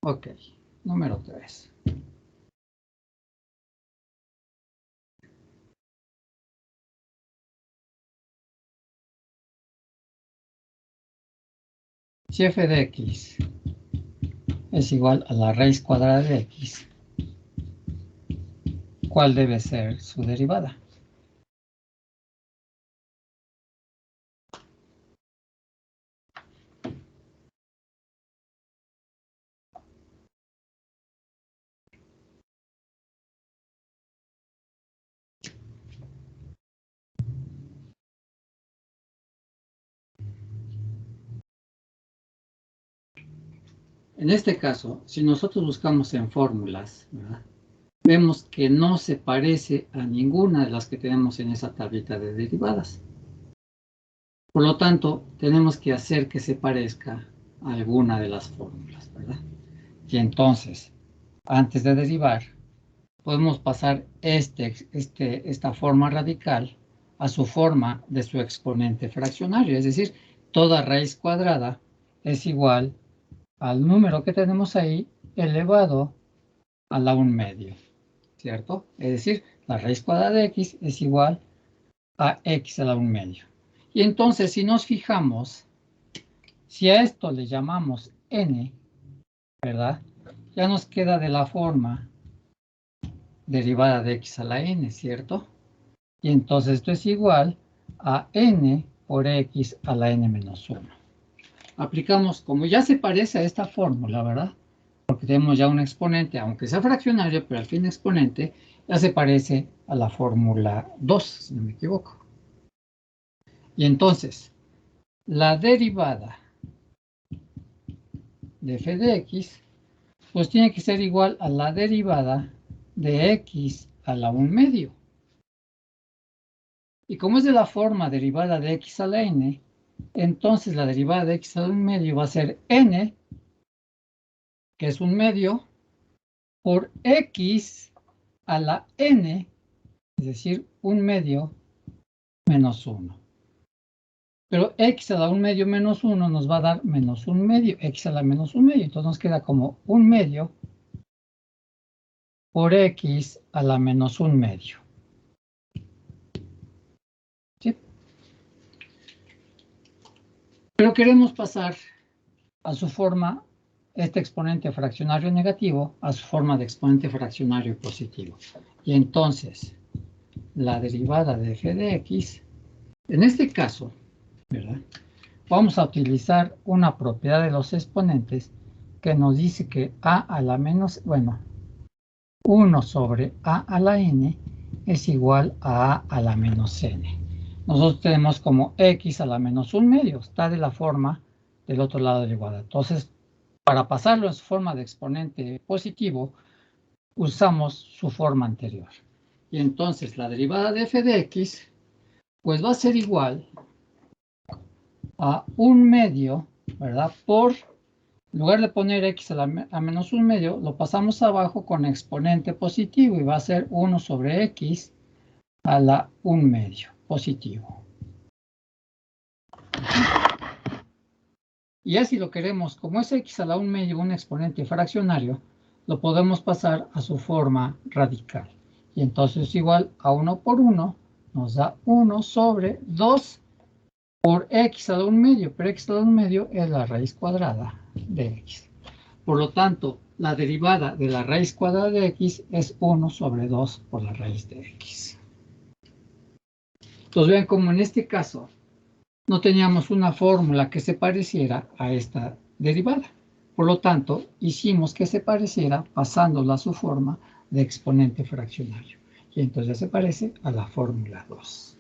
Ok, número 3. Si f de x es igual a la raíz cuadrada de x, ¿cuál debe ser su derivada? En este caso, si nosotros buscamos en fórmulas, ¿verdad?, vemos que no se parece a ninguna de las que tenemos en esa tablita de derivadas. Por lo tanto, tenemos que hacer que se parezca a alguna de las fórmulas, ¿verdad? Y entonces, antes de derivar, podemos pasar esta forma radical a su forma de su exponente fraccionario. Es decir, toda raíz cuadrada es igual al número que tenemos ahí elevado a la 1/2, ¿cierto? Es decir, la raíz cuadrada de x es igual a x a la 1/2. Y entonces, si nos fijamos, si a esto le llamamos n, ¿verdad?, ya nos queda de la forma derivada de x a la n, ¿cierto? Y entonces esto es igual a n por x a la n menos 1. Aplicamos, como ya se parece a esta fórmula, ¿verdad?, porque tenemos ya un exponente, aunque sea fraccionario, pero al fin exponente, ya se parece a la fórmula 2, si no me equivoco. Y entonces, la derivada de f de x, pues tiene que ser igual a la derivada de x a la 1/2. Y como es de la forma derivada de x a la n, entonces la derivada de x a la 1/2 va a ser n, que es 1/2, por x a la n, es decir, 1/2 menos 1. Pero x a la 1/2 menos 1 nos va a dar menos 1/2, x a la menos 1/2. Entonces nos queda como 1/2 por x a la menos 1/2. ¿Sí? Pero queremos pasar a su forma, este exponente fraccionario negativo, a su forma de exponente fraccionario positivo. Y entonces, la derivada de f de x, en este caso, ¿verdad?, vamos a utilizar una propiedad de los exponentes que nos dice que a a la menos, 1 sobre a a la n es igual a la menos n. Nosotros tenemos como x a la menos 1/2, está de la forma del otro lado de la igualdad. Entonces, para pasarlo en su forma de exponente positivo, usamos su forma anterior. Y entonces la derivada de f de x, pues va a ser igual a 1/2, ¿verdad?, por, en lugar de poner x a menos 1/2, lo pasamos abajo con exponente positivo y va a ser 1 sobre x a la 1/2 positivo. Y ya si lo queremos, como es x a la 1/2 un exponente fraccionario, lo podemos pasar a su forma radical. Y entonces igual a 1 por 1 nos da 1 sobre 2 por x a la 1/2, pero x a la 1/2 es la raíz cuadrada de x. Por lo tanto, la derivada de la raíz cuadrada de x es 1 sobre 2 por la raíz de x. Entonces vean como en este caso no teníamos una fórmula que se pareciera a esta derivada. Por lo tanto, hicimos que se pareciera pasándola a su forma de exponente fraccionario. Y entonces ya se parece a la fórmula 2.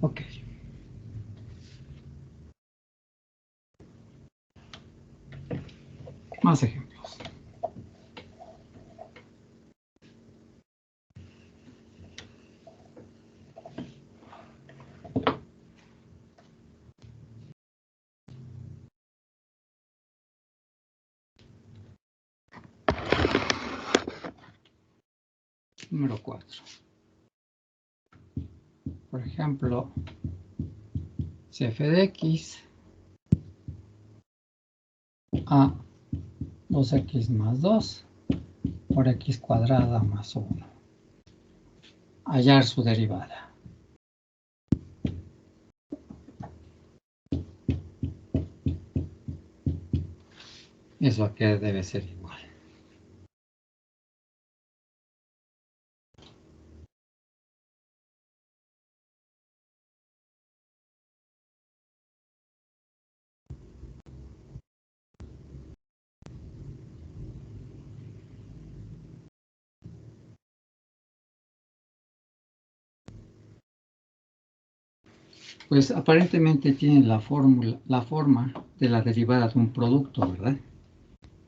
Ok. Más ejemplos. Número 4. Por ejemplo, si f de x a 2x más 2 por x cuadrada más 1. Hallar su derivada. Eso aquí debe ser igual. Pues aparentemente tiene la forma de la derivada de un producto, ¿verdad?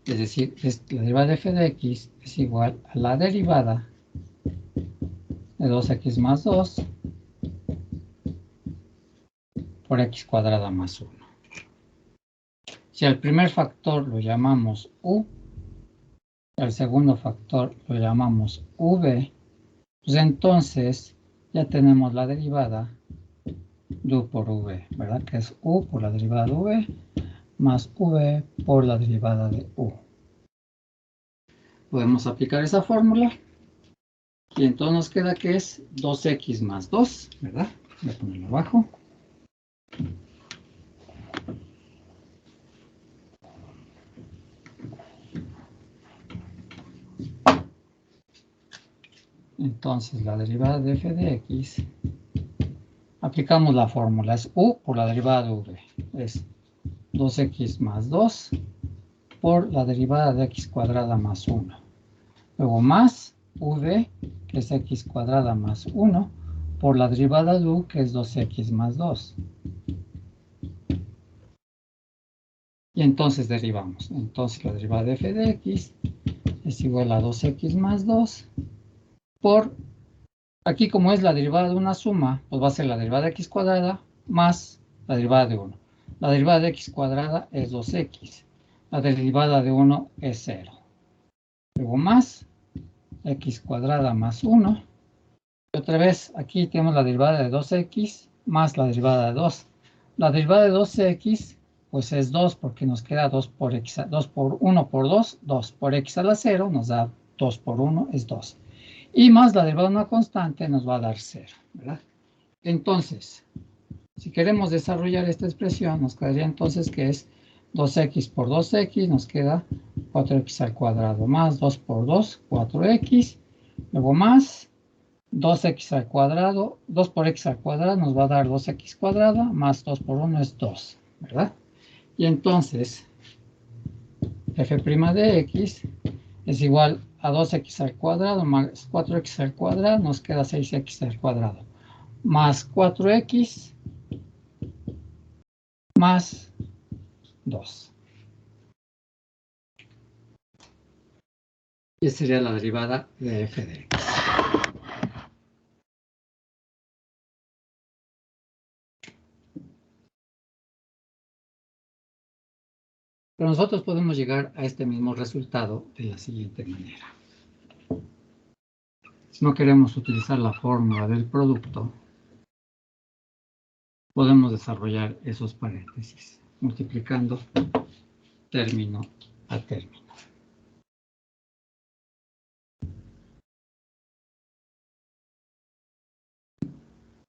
Es decir, la derivada de f de x es igual a la derivada de 2x más 2 por x cuadrada más 1. Si al primer factor lo llamamos u, al segundo factor lo llamamos v, pues entonces ya tenemos la derivada de u por v, ¿verdad? Que es u por la derivada de v más v por la derivada de u. Podemos aplicar esa fórmula y entonces nos queda que es 2x más 2, ¿verdad? Voy a ponerlo abajo. Entonces la derivada de f de x, aplicamos la fórmula, es u por la derivada de v, es 2x más 2 por la derivada de x cuadrada más 1. Luego más v, que es x cuadrada más 1, por la derivada de u, que es 2x más 2. Y entonces derivamos. Entonces la derivada de f de x es igual a 2x más 2 por, aquí como es la derivada de una suma, pues va a ser la derivada de x cuadrada más la derivada de 1. La derivada de x cuadrada es 2x. La derivada de 1 es 0. Luego más x cuadrada más 1. Y otra vez aquí tenemos la derivada de 2x más la derivada de 2. La derivada de 2x pues es 2 porque nos queda 2 por x, 2 por 1 por 2, 2 por x a la 0 nos da 2 por 1 es 2. Y más la derivada de una constante nos va a dar 0, ¿verdad? Entonces, si queremos desarrollar esta expresión, nos quedaría entonces que es 2x por 2x, nos queda 4x al cuadrado, más 2 por 2, 4x, luego más 2x al cuadrado, 2 por x al cuadrado nos va a dar 2x cuadrada, más 2 por 1 es 2, ¿verdad? Y entonces, f' de x es igual a 2x al cuadrado más 4x al cuadrado, nos queda 6x al cuadrado, más 4x más 2. Y esa sería la derivada de f de x. Pero nosotros podemos llegar a este mismo resultado de la siguiente manera. Si no queremos utilizar la fórmula del producto, podemos desarrollar esos paréntesis, multiplicando término a término.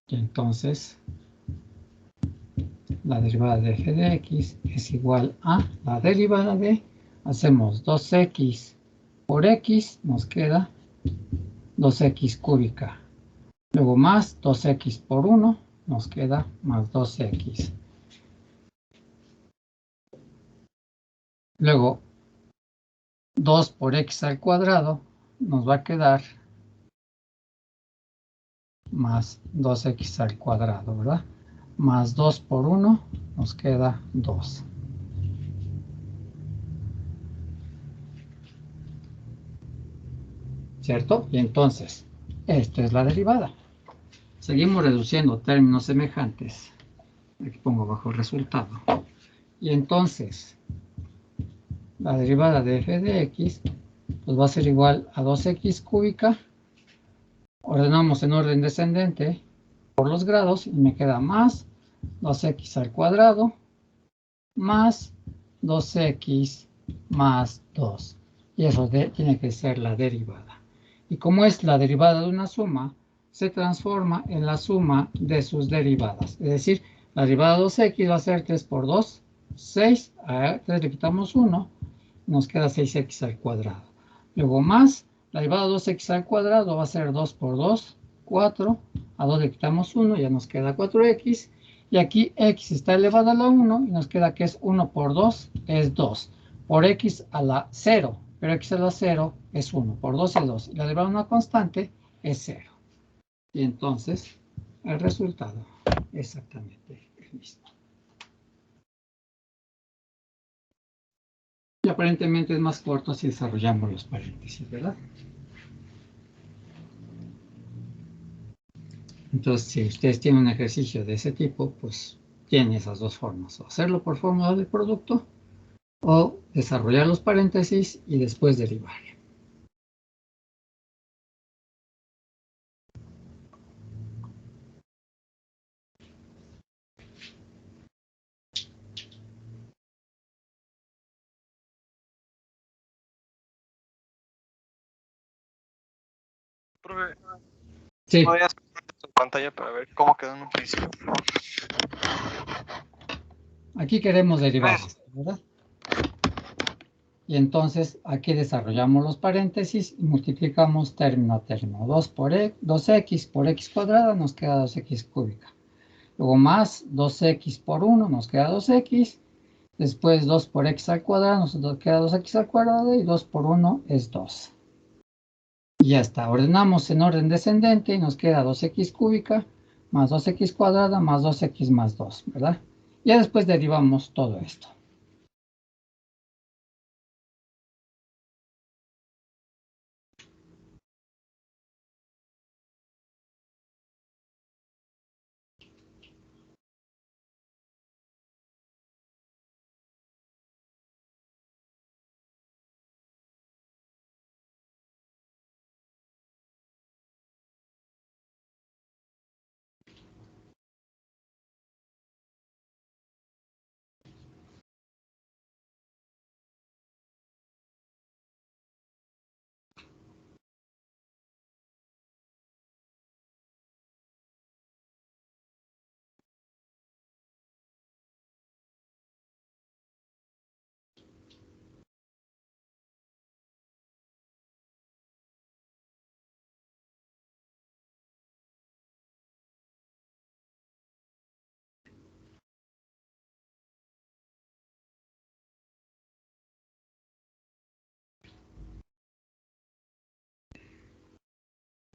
Y entonces, la derivada de f de x es igual a la derivada de, hacemos 2x por x, nos queda 2x cúbica. Luego más 2x por 1, nos queda más 2x. Luego 2 por x al cuadrado nos va a quedar más 2x al cuadrado, ¿verdad? Más 2 por 1 nos queda 2. ¿cierto? Y entonces, esto es la derivada. Seguimos reduciendo términos semejantes. Aquí pongo bajo el resultado. Y entonces, la derivada de f de x pues va a ser igual a 2x cúbica. Ordenamos en orden descendente por los grados y me queda más 2x al cuadrado más 2x más 2. Y eso tiene que ser la derivada. Y como es la derivada de una suma, se transforma en la suma de sus derivadas. Es decir, la derivada de 2x va a ser 3 por 2, 6. A 3 le quitamos 1, nos queda 6x al cuadrado. Luego más, la derivada de 2x al cuadrado va a ser 2 por 2, 4. A 2 le quitamos 1, ya nos queda 4x. Y aquí x está elevado a la 1 y nos queda que es 1 por 2 es 2. Por x a la 0, pero x a la 0 es 1. Por 2 es 2. Y la derivada de una constante es 0. Y entonces el resultado es exactamente el mismo. Y aparentemente es más corto si desarrollamos los paréntesis, ¿verdad? Entonces, si ustedes tienen un ejercicio de ese tipo, pues tienen esas dos formas. O hacerlo por fórmula de producto o desarrollar los paréntesis y después derivar. Profe, Sí, ¿podrías compartir tu pantalla para ver cómo quedó en un principio? aquí queremos derivar, ¿verdad? Y entonces aquí desarrollamos los paréntesis y multiplicamos término a término. 2x por x cuadrada nos queda 2x cúbica. Luego más 2x por 1 nos queda 2x. Después 2 por x al cuadrado nos queda 2x al cuadrado y 2 por 1 es 2. Y ya está. Ordenamos en orden descendente y nos queda 2x cúbica más 2x cuadrada más 2x más 2, ¿verdad? Ya después derivamos todo esto.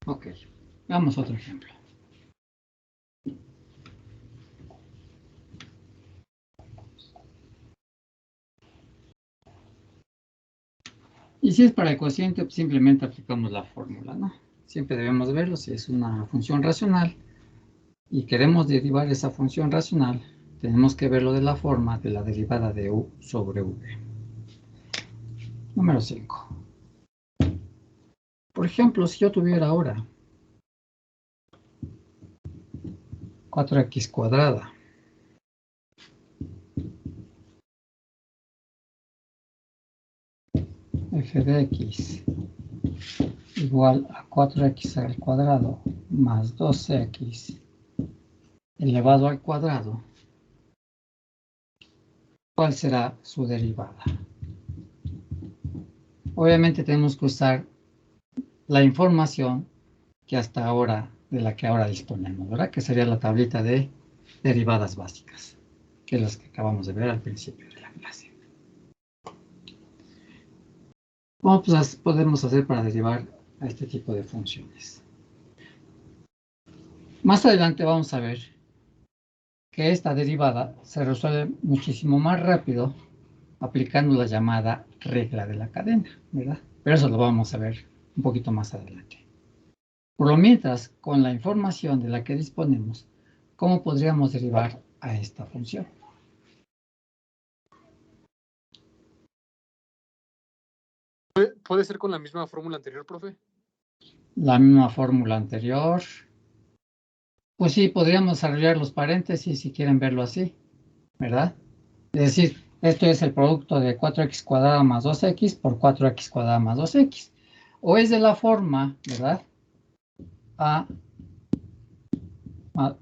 Ok, veamos otro ejemplo. Y si es para el cociente, pues simplemente aplicamos la fórmula, ¿no? Siempre debemos verlo si es una función racional y queremos derivar esa función racional, tenemos que verlo de la forma de la derivada de u sobre v. Número 5. Por ejemplo, si yo tuviera ahora 4x cuadrada f de x igual a 4x al cuadrado más 2x elevado al cuadrado, ¿cuál será su derivada? Obviamente tenemos que usar la información que hasta ahora, de la que ahora disponemos, ¿verdad? Que sería la tablita de derivadas básicas, que es las que acabamos de ver al principio de la clase. ¿Cómo podemos hacer para derivar a este tipo de funciones? Más adelante vamos a ver que esta derivada se resuelve muchísimo más rápido aplicando la llamada regla de la cadena, ¿verdad? Pero eso lo vamos a ver un poquito más adelante. Por lo mientras, con la información de la que disponemos, ¿cómo podríamos derivar a esta función? ¿Puede ser con la misma fórmula anterior, profe? La misma fórmula anterior. Pues sí, podríamos desarrollar los paréntesis si quieren verlo así, ¿verdad? Es decir, esto es el producto de 4x cuadrado más 2x por 4x cuadrado más 2x. O es de la forma, ¿verdad?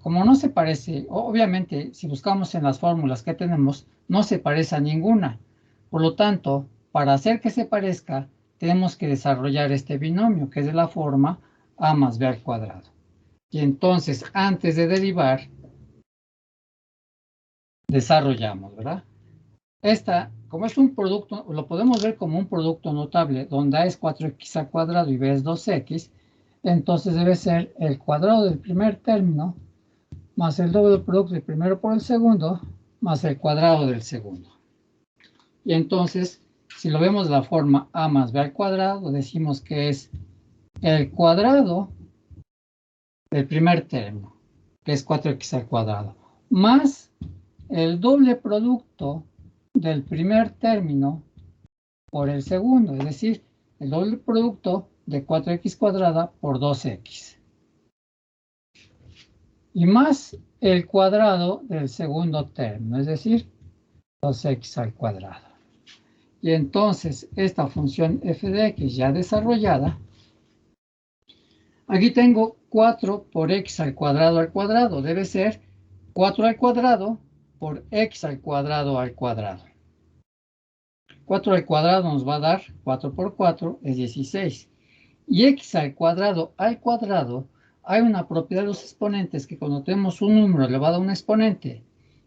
Como no se parece, obviamente, si buscamos en las fórmulas que tenemos, no se parece a ninguna. Por lo tanto, para hacer que se parezca, tenemos que desarrollar este binomio, que es de la forma a más b al cuadrado. Y entonces, antes de derivar, desarrollamos, ¿verdad? Como es un producto, lo podemos ver como un producto notable, donde a es 4x al cuadrado y b es 2x, entonces debe ser el cuadrado del primer término más el doble producto del primero por el segundo, más el cuadrado del segundo. Y entonces, si lo vemos de la forma a más b al cuadrado, decimos que es el cuadrado del primer término, que es 4x al cuadrado, más el doble producto del primer término por el segundo, es decir, el doble producto de 4x cuadrada por 2x. Y más el cuadrado del segundo término, es decir, 2x al cuadrado. Y entonces esta función f de x ya desarrollada, aquí tengo 4 por x al cuadrado, debe ser 4 al cuadrado por x al cuadrado al cuadrado. 4 al cuadrado nos va a dar 4 por 4 es 16. Y x al cuadrado hay una propiedad de los exponentes que cuando tenemos un número elevado a un exponente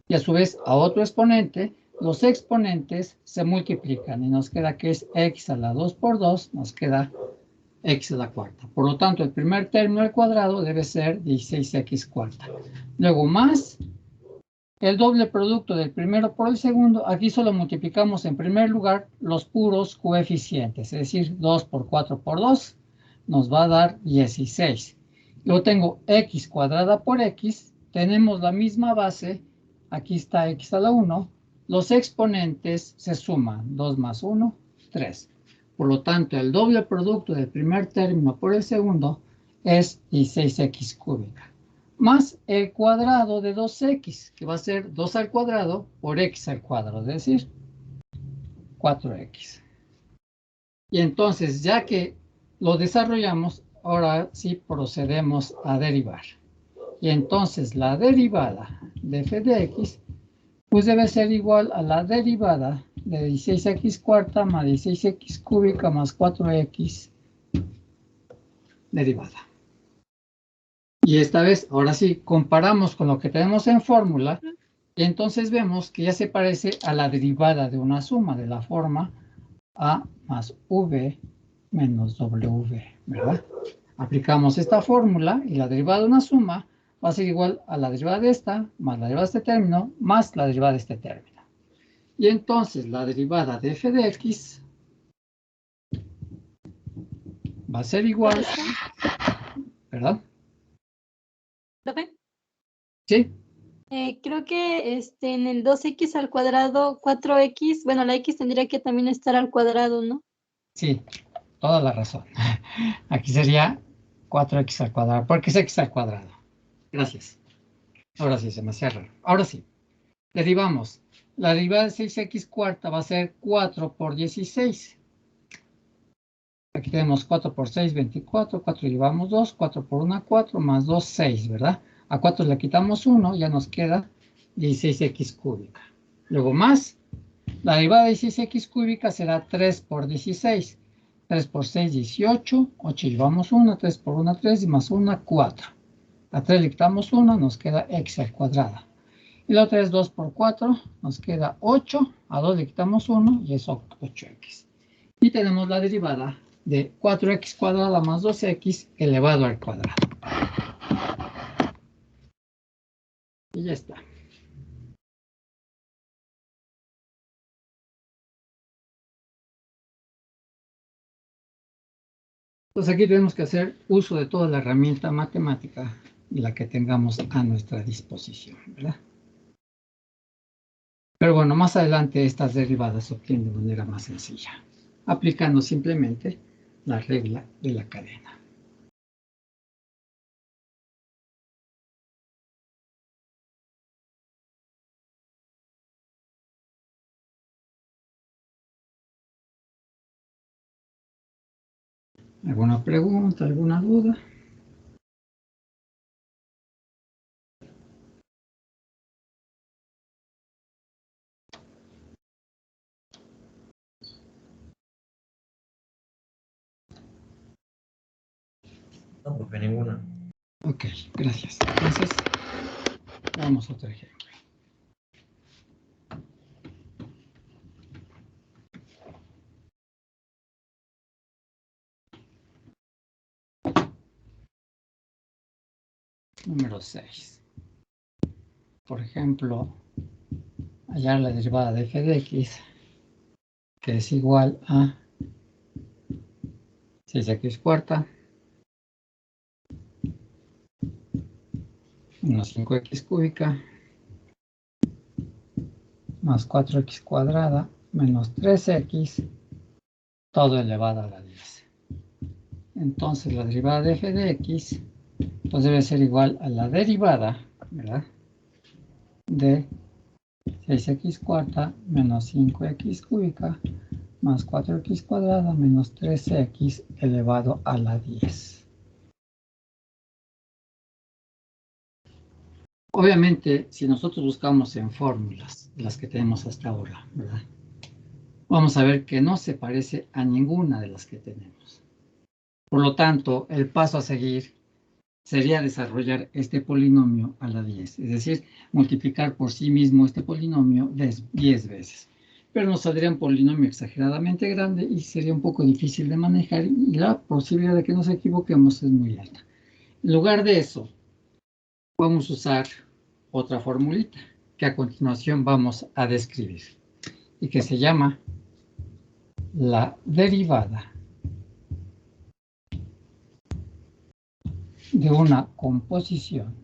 y a su vez a otro exponente, los exponentes se multiplican y nos queda que es x a la 2 por 2, nos queda x a la cuarta. Por lo tanto, el primer término al cuadrado debe ser 16x cuarta. Luego más el doble producto del primero por el segundo, aquí solo multiplicamos en primer lugar los puros coeficientes, es decir, 2 por 4 por 2 nos va a dar 16. Luego tengo x cuadrada por x, tenemos la misma base, aquí está x a la 1, los exponentes se suman, 2 más 1, 3. Por lo tanto, el doble producto del primer término por el segundo es 16x cúbica, más el cuadrado de 2x, que va a ser 2 al cuadrado por x al cuadrado, es decir, 4x. Y entonces, ya que lo desarrollamos, ahora sí procedemos a derivar. Y entonces la derivada de f de x, pues debe ser igual a la derivada de 16x cuarta más 16x cúbica más 4x derivada. Y esta vez, ahora sí, comparamos con lo que tenemos en fórmula, y entonces vemos que ya se parece a la derivada de una suma, de la forma a más v menos w, ¿verdad? Aplicamos esta fórmula y la derivada de una suma va a ser igual a la derivada de esta, más la derivada de este término, más la derivada de este término. Y entonces la derivada de f de x va a ser igual, ¿verdad? ¿Profe? Sí. Creo que en el 2x al cuadrado, 4x, bueno, la x tendría que también estar al cuadrado, ¿no? Sí, toda la razón. Aquí sería 4x al cuadrado, porque es x al cuadrado. Gracias. Ahora sí, se me hacía raro. Ahora sí, derivamos. La derivada de 6x cuarta va a ser 4 por 16. Aquí tenemos 4 por 6, 24. 4 llevamos 2. 4 por 1, 4. Más 2, 6, ¿verdad? A 4 le quitamos 1, ya nos queda 16x cúbica. Luego más, la derivada de 16x cúbica será 3 por 16. 3 por 6, 18. 8 llevamos 1. 3 por 1, 3. Y más 1, 4. A 3 le quitamos 1, nos queda x al cuadrado. Y la otra es 2 por 4, nos queda 8. A 2 le quitamos 1 y es 8x. Y tenemos la derivada de 4x cuadrada más 2x elevado al cuadrado. Y ya está. Entonces aquí tenemos que hacer uso de toda la herramienta matemática y la que tengamos a nuestra disposición, ¿verdad? Pero bueno, más adelante estas derivadas se obtienen de manera más sencilla, aplicando simplemente la regla de la cadena. ¿Alguna pregunta, alguna duda? No, profe, ninguna. Ok, gracias. Entonces, vamos a otro ejemplo. Número 6. Por ejemplo, hallar la derivada de f de x, que es igual a 6x cuarta menos 5x cúbica más 4x cuadrada menos 3x todo elevado a la 10. Entonces la derivada de f de x pues debe ser igual a la derivada, ¿verdad?, de 6x cuarta menos 5x cúbica más 4x cuadrada menos 13x elevado a la 10. Obviamente, si nosotros buscamos en fórmulas, las que tenemos hasta ahora, ¿verdad?, vamos a ver que no se parece a ninguna de las que tenemos. Por lo tanto, el paso a seguir sería desarrollar este polinomio a la 10, es decir, multiplicar por sí mismo este polinomio 10 veces. Pero nos saldría un polinomio exageradamente grande y sería un poco difícil de manejar y la posibilidad de que nos equivoquemos es muy alta. En lugar de eso, vamos a usar otra formulita que a continuación vamos a describir y que se llama la derivada de una composición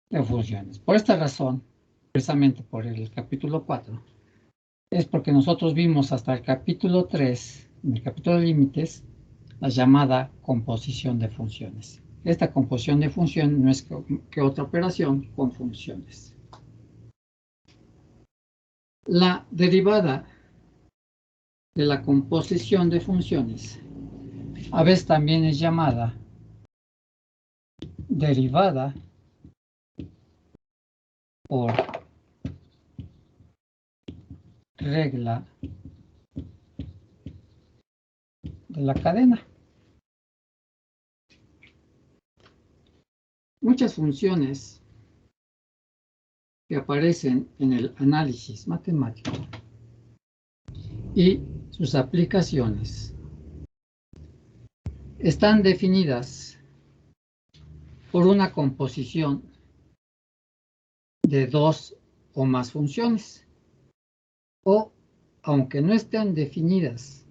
de funciones. Por esta razón, precisamente por el capítulo 4, es porque nosotros vimos hasta el capítulo 3, en el capítulo de límites, la llamada composición de funciones. Esta composición de funciones no es que otra operación con funciones. La derivada de la composición de funciones a veces también es llamada derivada por regla de la cadena. Muchas funciones que aparecen en el análisis matemático y sus aplicaciones están definidas por una composición de dos o más funciones, o aunque no estén definidas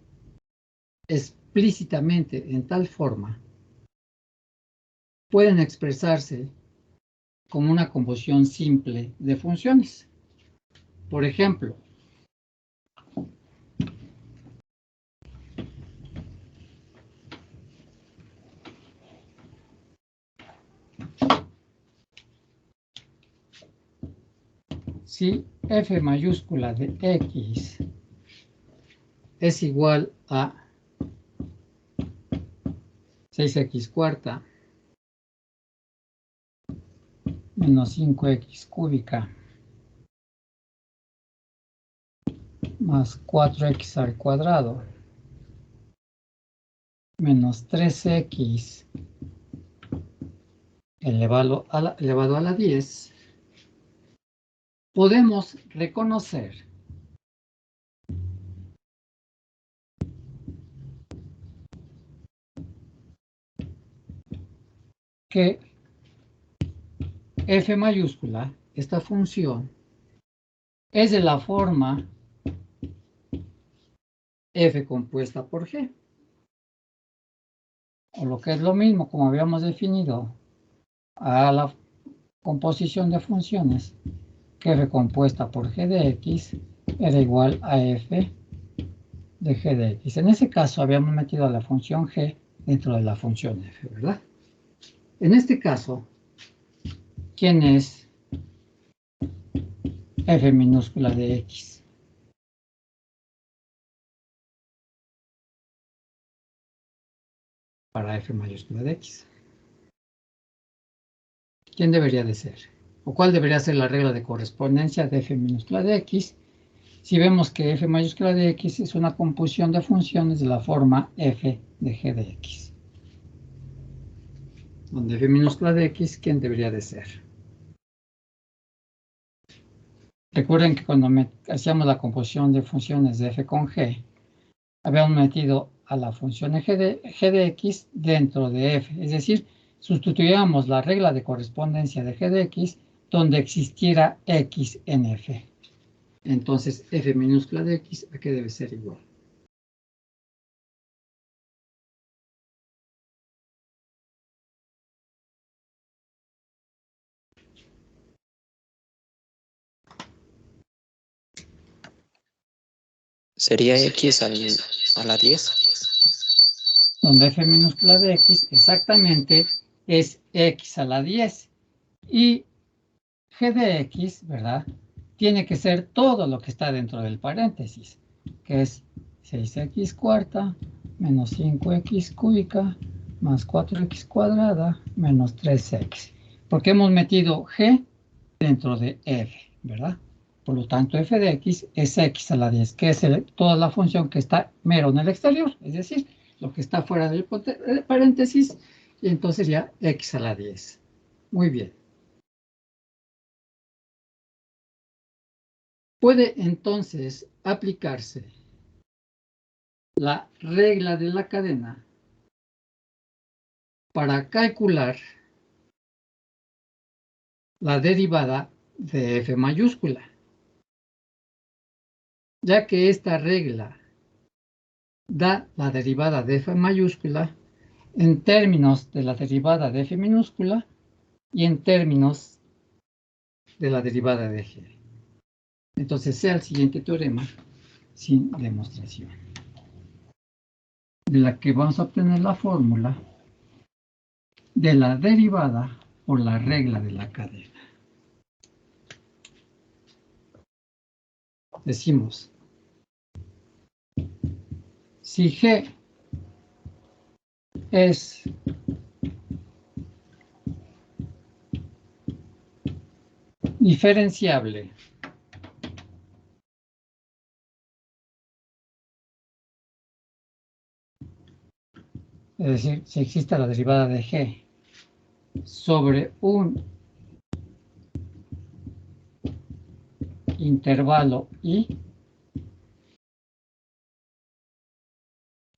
explícitamente en tal forma, pueden expresarse como una composición simple de funciones. Por ejemplo, si f mayúscula de x es igual a 6x cuarta menos 5x cúbica más 4x al cuadrado menos 3x elevado a la 10, podemos reconocer que f mayúscula, esta función, es de la forma f compuesta por g. O lo que es lo mismo, como habíamos definido a la composición de funciones, que f compuesta por g de x era igual a f de g de x. En ese caso habíamos metido a la función g dentro de la función f, ¿verdad? En este caso, ¿quién es f minúscula de x? Para f mayúscula de x. ¿Quién debería de ser? ¿O cuál debería ser la regla de correspondencia de f minúscula de x? Si vemos que f mayúscula de x es una composición de funciones de la forma f de g de x. Donde f minúscula de x, ¿quién debería de ser? Recuerden que cuando hacíamos la composición de funciones de f con g, habíamos metido a la función g de x dentro de f. Es decir, sustituíamos la regla de correspondencia de g de x donde existiera x en f. Entonces, f minúscula de x, ¿a qué debe ser igual? Sería x a la 10. Donde f minúscula de x exactamente es x a la 10. Y g de x, ¿verdad? Tiene que ser todo lo que está dentro del paréntesis, que es 6x cuarta menos 5x cúbica más 4x cuadrada menos 3x. Porque hemos metido g dentro de f, ¿verdad? Por lo tanto, f de x es x a la 10, que es toda la función que está mero en el exterior, es decir, lo que está fuera del paréntesis, y entonces ya x a la 10. Muy bien. Puede entonces aplicarse la regla de la cadena para calcular la derivada de f mayúscula, ya que esta regla da la derivada de f mayúscula en términos de la derivada de f minúscula y en términos de la derivada de g. Entonces sea el siguiente teorema sin demostración, de la que vamos a obtener la fórmula de la derivada por la regla de la cadena. Decimos, si g es diferenciable es decir, si existe la derivada de g sobre un intervalo i,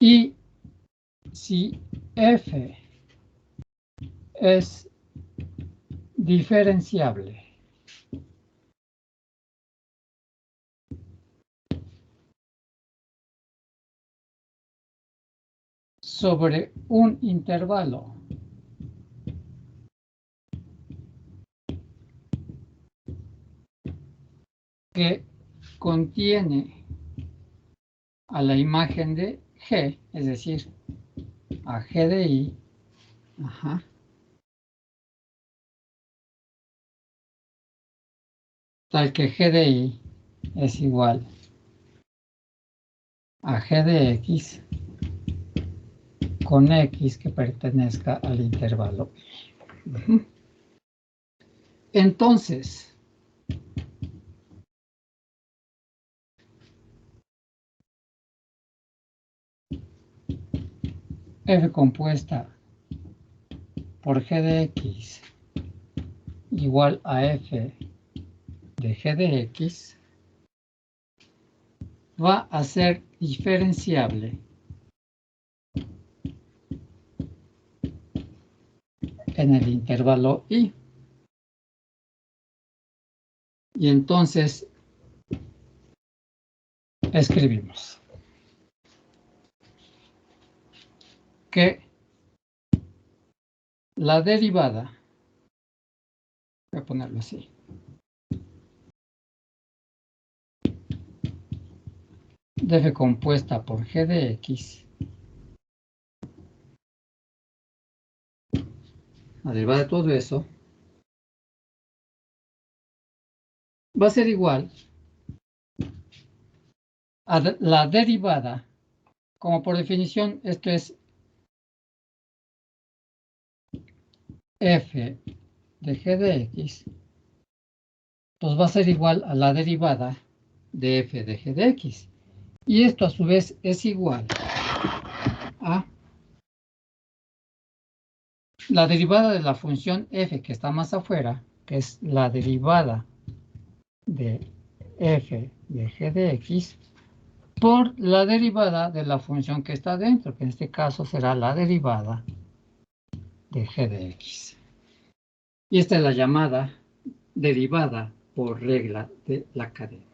y si f es diferenciable sobre un intervalo que contiene a la imagen de g, es decir, a g de i, tal que g de i es igual a g de x con x que pertenezca al intervalo. Entonces, f compuesta por g de x igual a f de g de x va a ser diferenciable en el intervalo i. Y entonces escribimos que la derivada, voy a ponerlo así, de f compuesta por g de x, la derivada de todo eso, va a ser igual a la derivada, como por definición esto es f de g de x, pues va a ser igual a la derivada de f de g de x. Y esto a su vez es igual a la derivada de la función f que está más afuera, que es la derivada de f de g de x, por la derivada de la función que está dentro, que en este caso será la derivada de g de x. Y esta es la llamada derivada por regla de la cadena.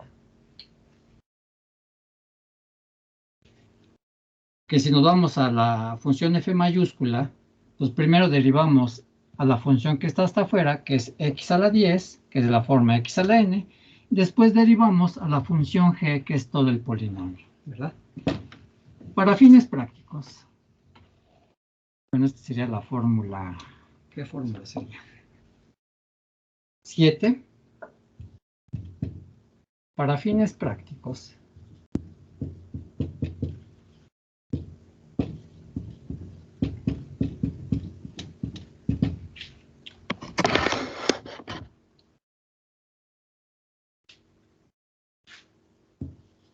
Que si nos vamos a la función f mayúscula, pues primero derivamos a la función que está hasta afuera, que es x a la 10, que es de la forma x a la n, y después derivamos a la función g, que es todo el polinomio, ¿verdad? Para fines prácticos. Bueno, esta sería la fórmula. ¿Qué fórmula sería? 7. Para fines prácticos.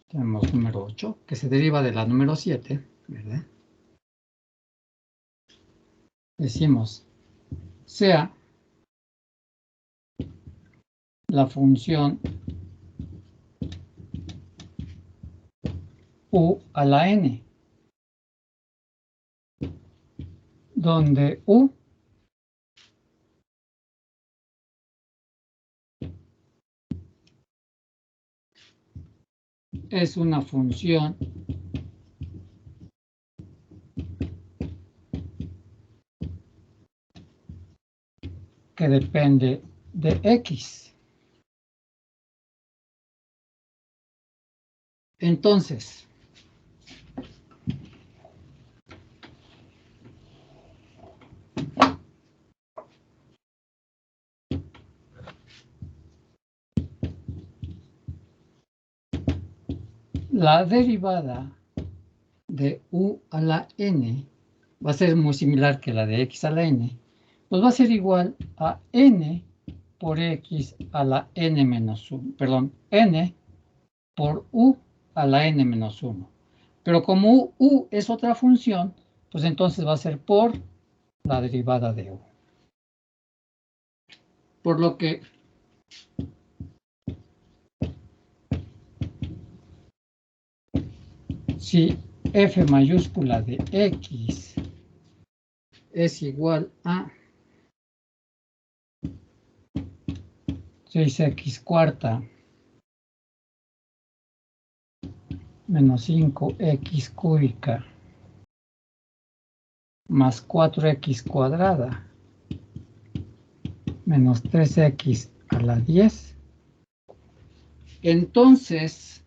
Tenemos número 8, que se deriva de la número 7, ¿verdad? Decimos, sea la función u a la n, donde u es una función que depende de x. Entonces, la derivada de u a la n va a ser muy similar que la de x a la n, pues va a ser igual a n por x a la n menos 1, perdón, n por u a la n menos 1. Pero como u es otra función, pues entonces va a ser por la derivada de u. Por lo que si f mayúscula de x es igual a 6x cuarta menos 5x cúbica más 4x cuadrada menos 3x a la 10. Entonces,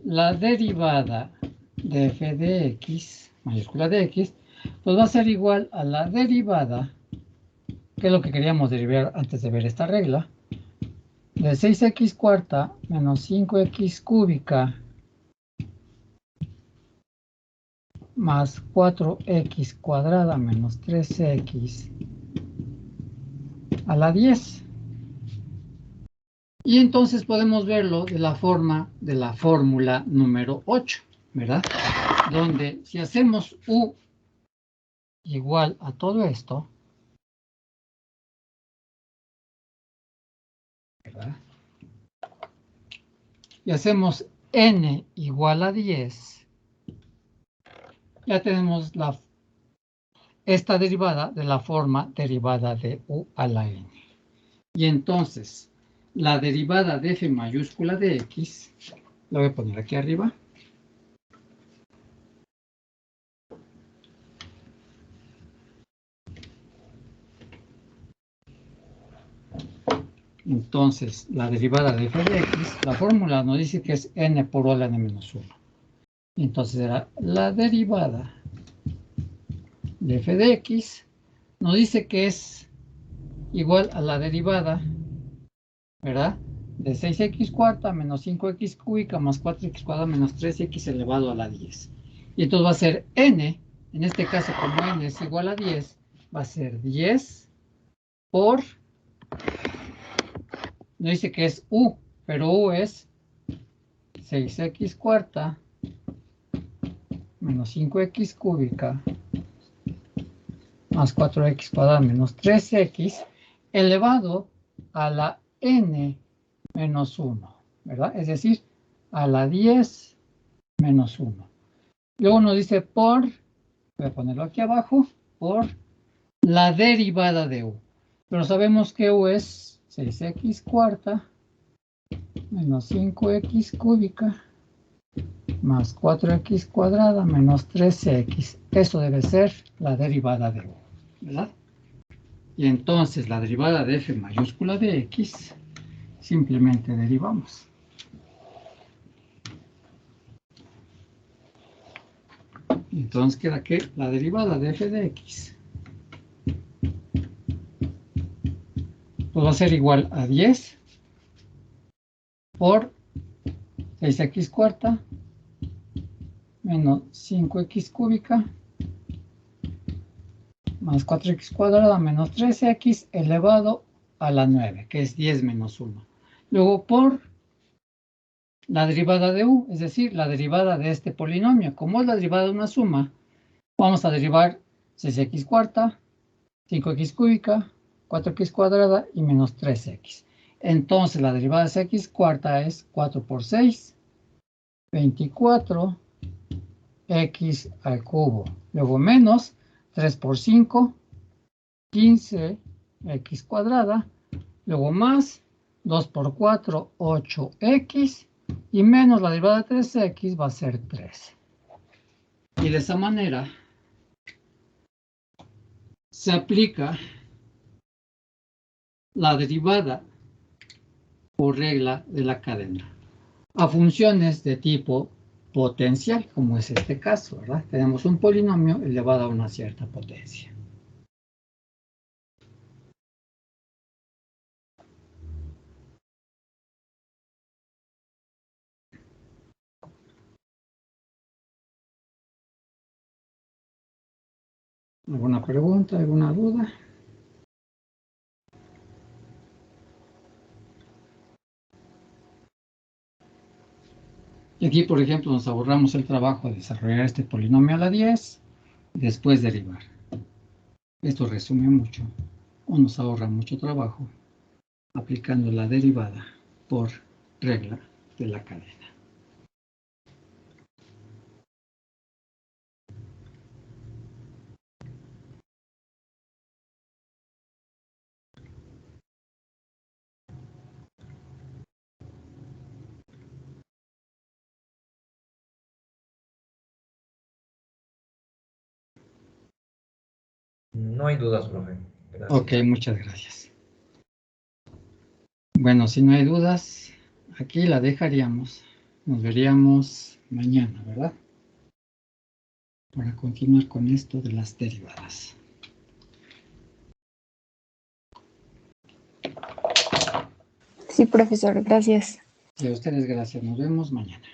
la derivada de f de x, mayúscula de x, pues va a ser igual a la derivada, que es lo que queríamos derivar antes de ver esta regla, de 6x cuarta menos 5x cúbica más 4x cuadrada menos 3x a la 10. Y entonces podemos verlo de la forma de la fórmula número 8, ¿verdad? Donde si hacemos u igual a todo esto, ¿verdad? Y hacemos n igual a 10, ya tenemos esta derivada de la forma derivada de u a la n. Y entonces, la derivada de f mayúscula de x, lo voy a poner aquí arriba. Entonces, la derivada de f de x, la fórmula nos dice que es n por u a la n menos 1. Entonces, era la derivada de f de x, nos dice que es igual a la derivada, ¿verdad? De 6x cuarta menos 5x cúbica más 4x cuadrada menos 3x elevado a la 10. Y entonces va a ser n, en este caso como n es igual a 10, va a ser 10 por, nos dice que es u, pero u es 6x cuarta menos 5x cúbica más 4x cuadrada menos 3x elevado a la n menos 1, ¿verdad? Es decir, a la 10 menos 1. Luego nos dice por, voy a ponerlo aquí abajo, por la derivada de u. Pero sabemos que u es 6x cuarta menos 5x cúbica más 4x cuadrada menos 3x. Eso debe ser la derivada de u, ¿verdad? Y entonces la derivada de f mayúscula de x, simplemente derivamos. Entonces queda que la derivada de f de x pues va a ser igual a 10 por 6x cuarta menos 5x cúbica más 4x cuadrada menos 3x elevado a la 9, que es 10 menos 1. Luego por la derivada de u, es decir, la derivada de este polinomio. Como es la derivada de una suma, vamos a derivar 6x cuarta, 5x cúbica, 4x cuadrada y menos 3x. Entonces la derivada de x cuarta es 4 por 6, 24, x al cubo. Luego menos 3 por 5, 15, x cuadrada. Luego más 2 por 4, 8x. Y menos la derivada de 3x va a ser 13. Y de esa manera se aplica la derivada por regla de la cadena a funciones de tipo potencial, como es este caso, ¿verdad? Tenemos un polinomio elevado a una cierta potencia. ¿Alguna pregunta, alguna duda? Y aquí, por ejemplo, nos ahorramos el trabajo de desarrollar este polinomio a la 10 y después derivar. Esto resume mucho o nos ahorra mucho trabajo aplicando la derivada por regla de la cadena. No hay dudas, profe. Gracias. Ok, muchas gracias. Bueno, si no hay dudas, aquí la dejaríamos. Nos veríamos mañana, ¿verdad? Para continuar con esto de las derivadas. Sí, profesor, gracias. Y a ustedes gracias. Nos vemos mañana.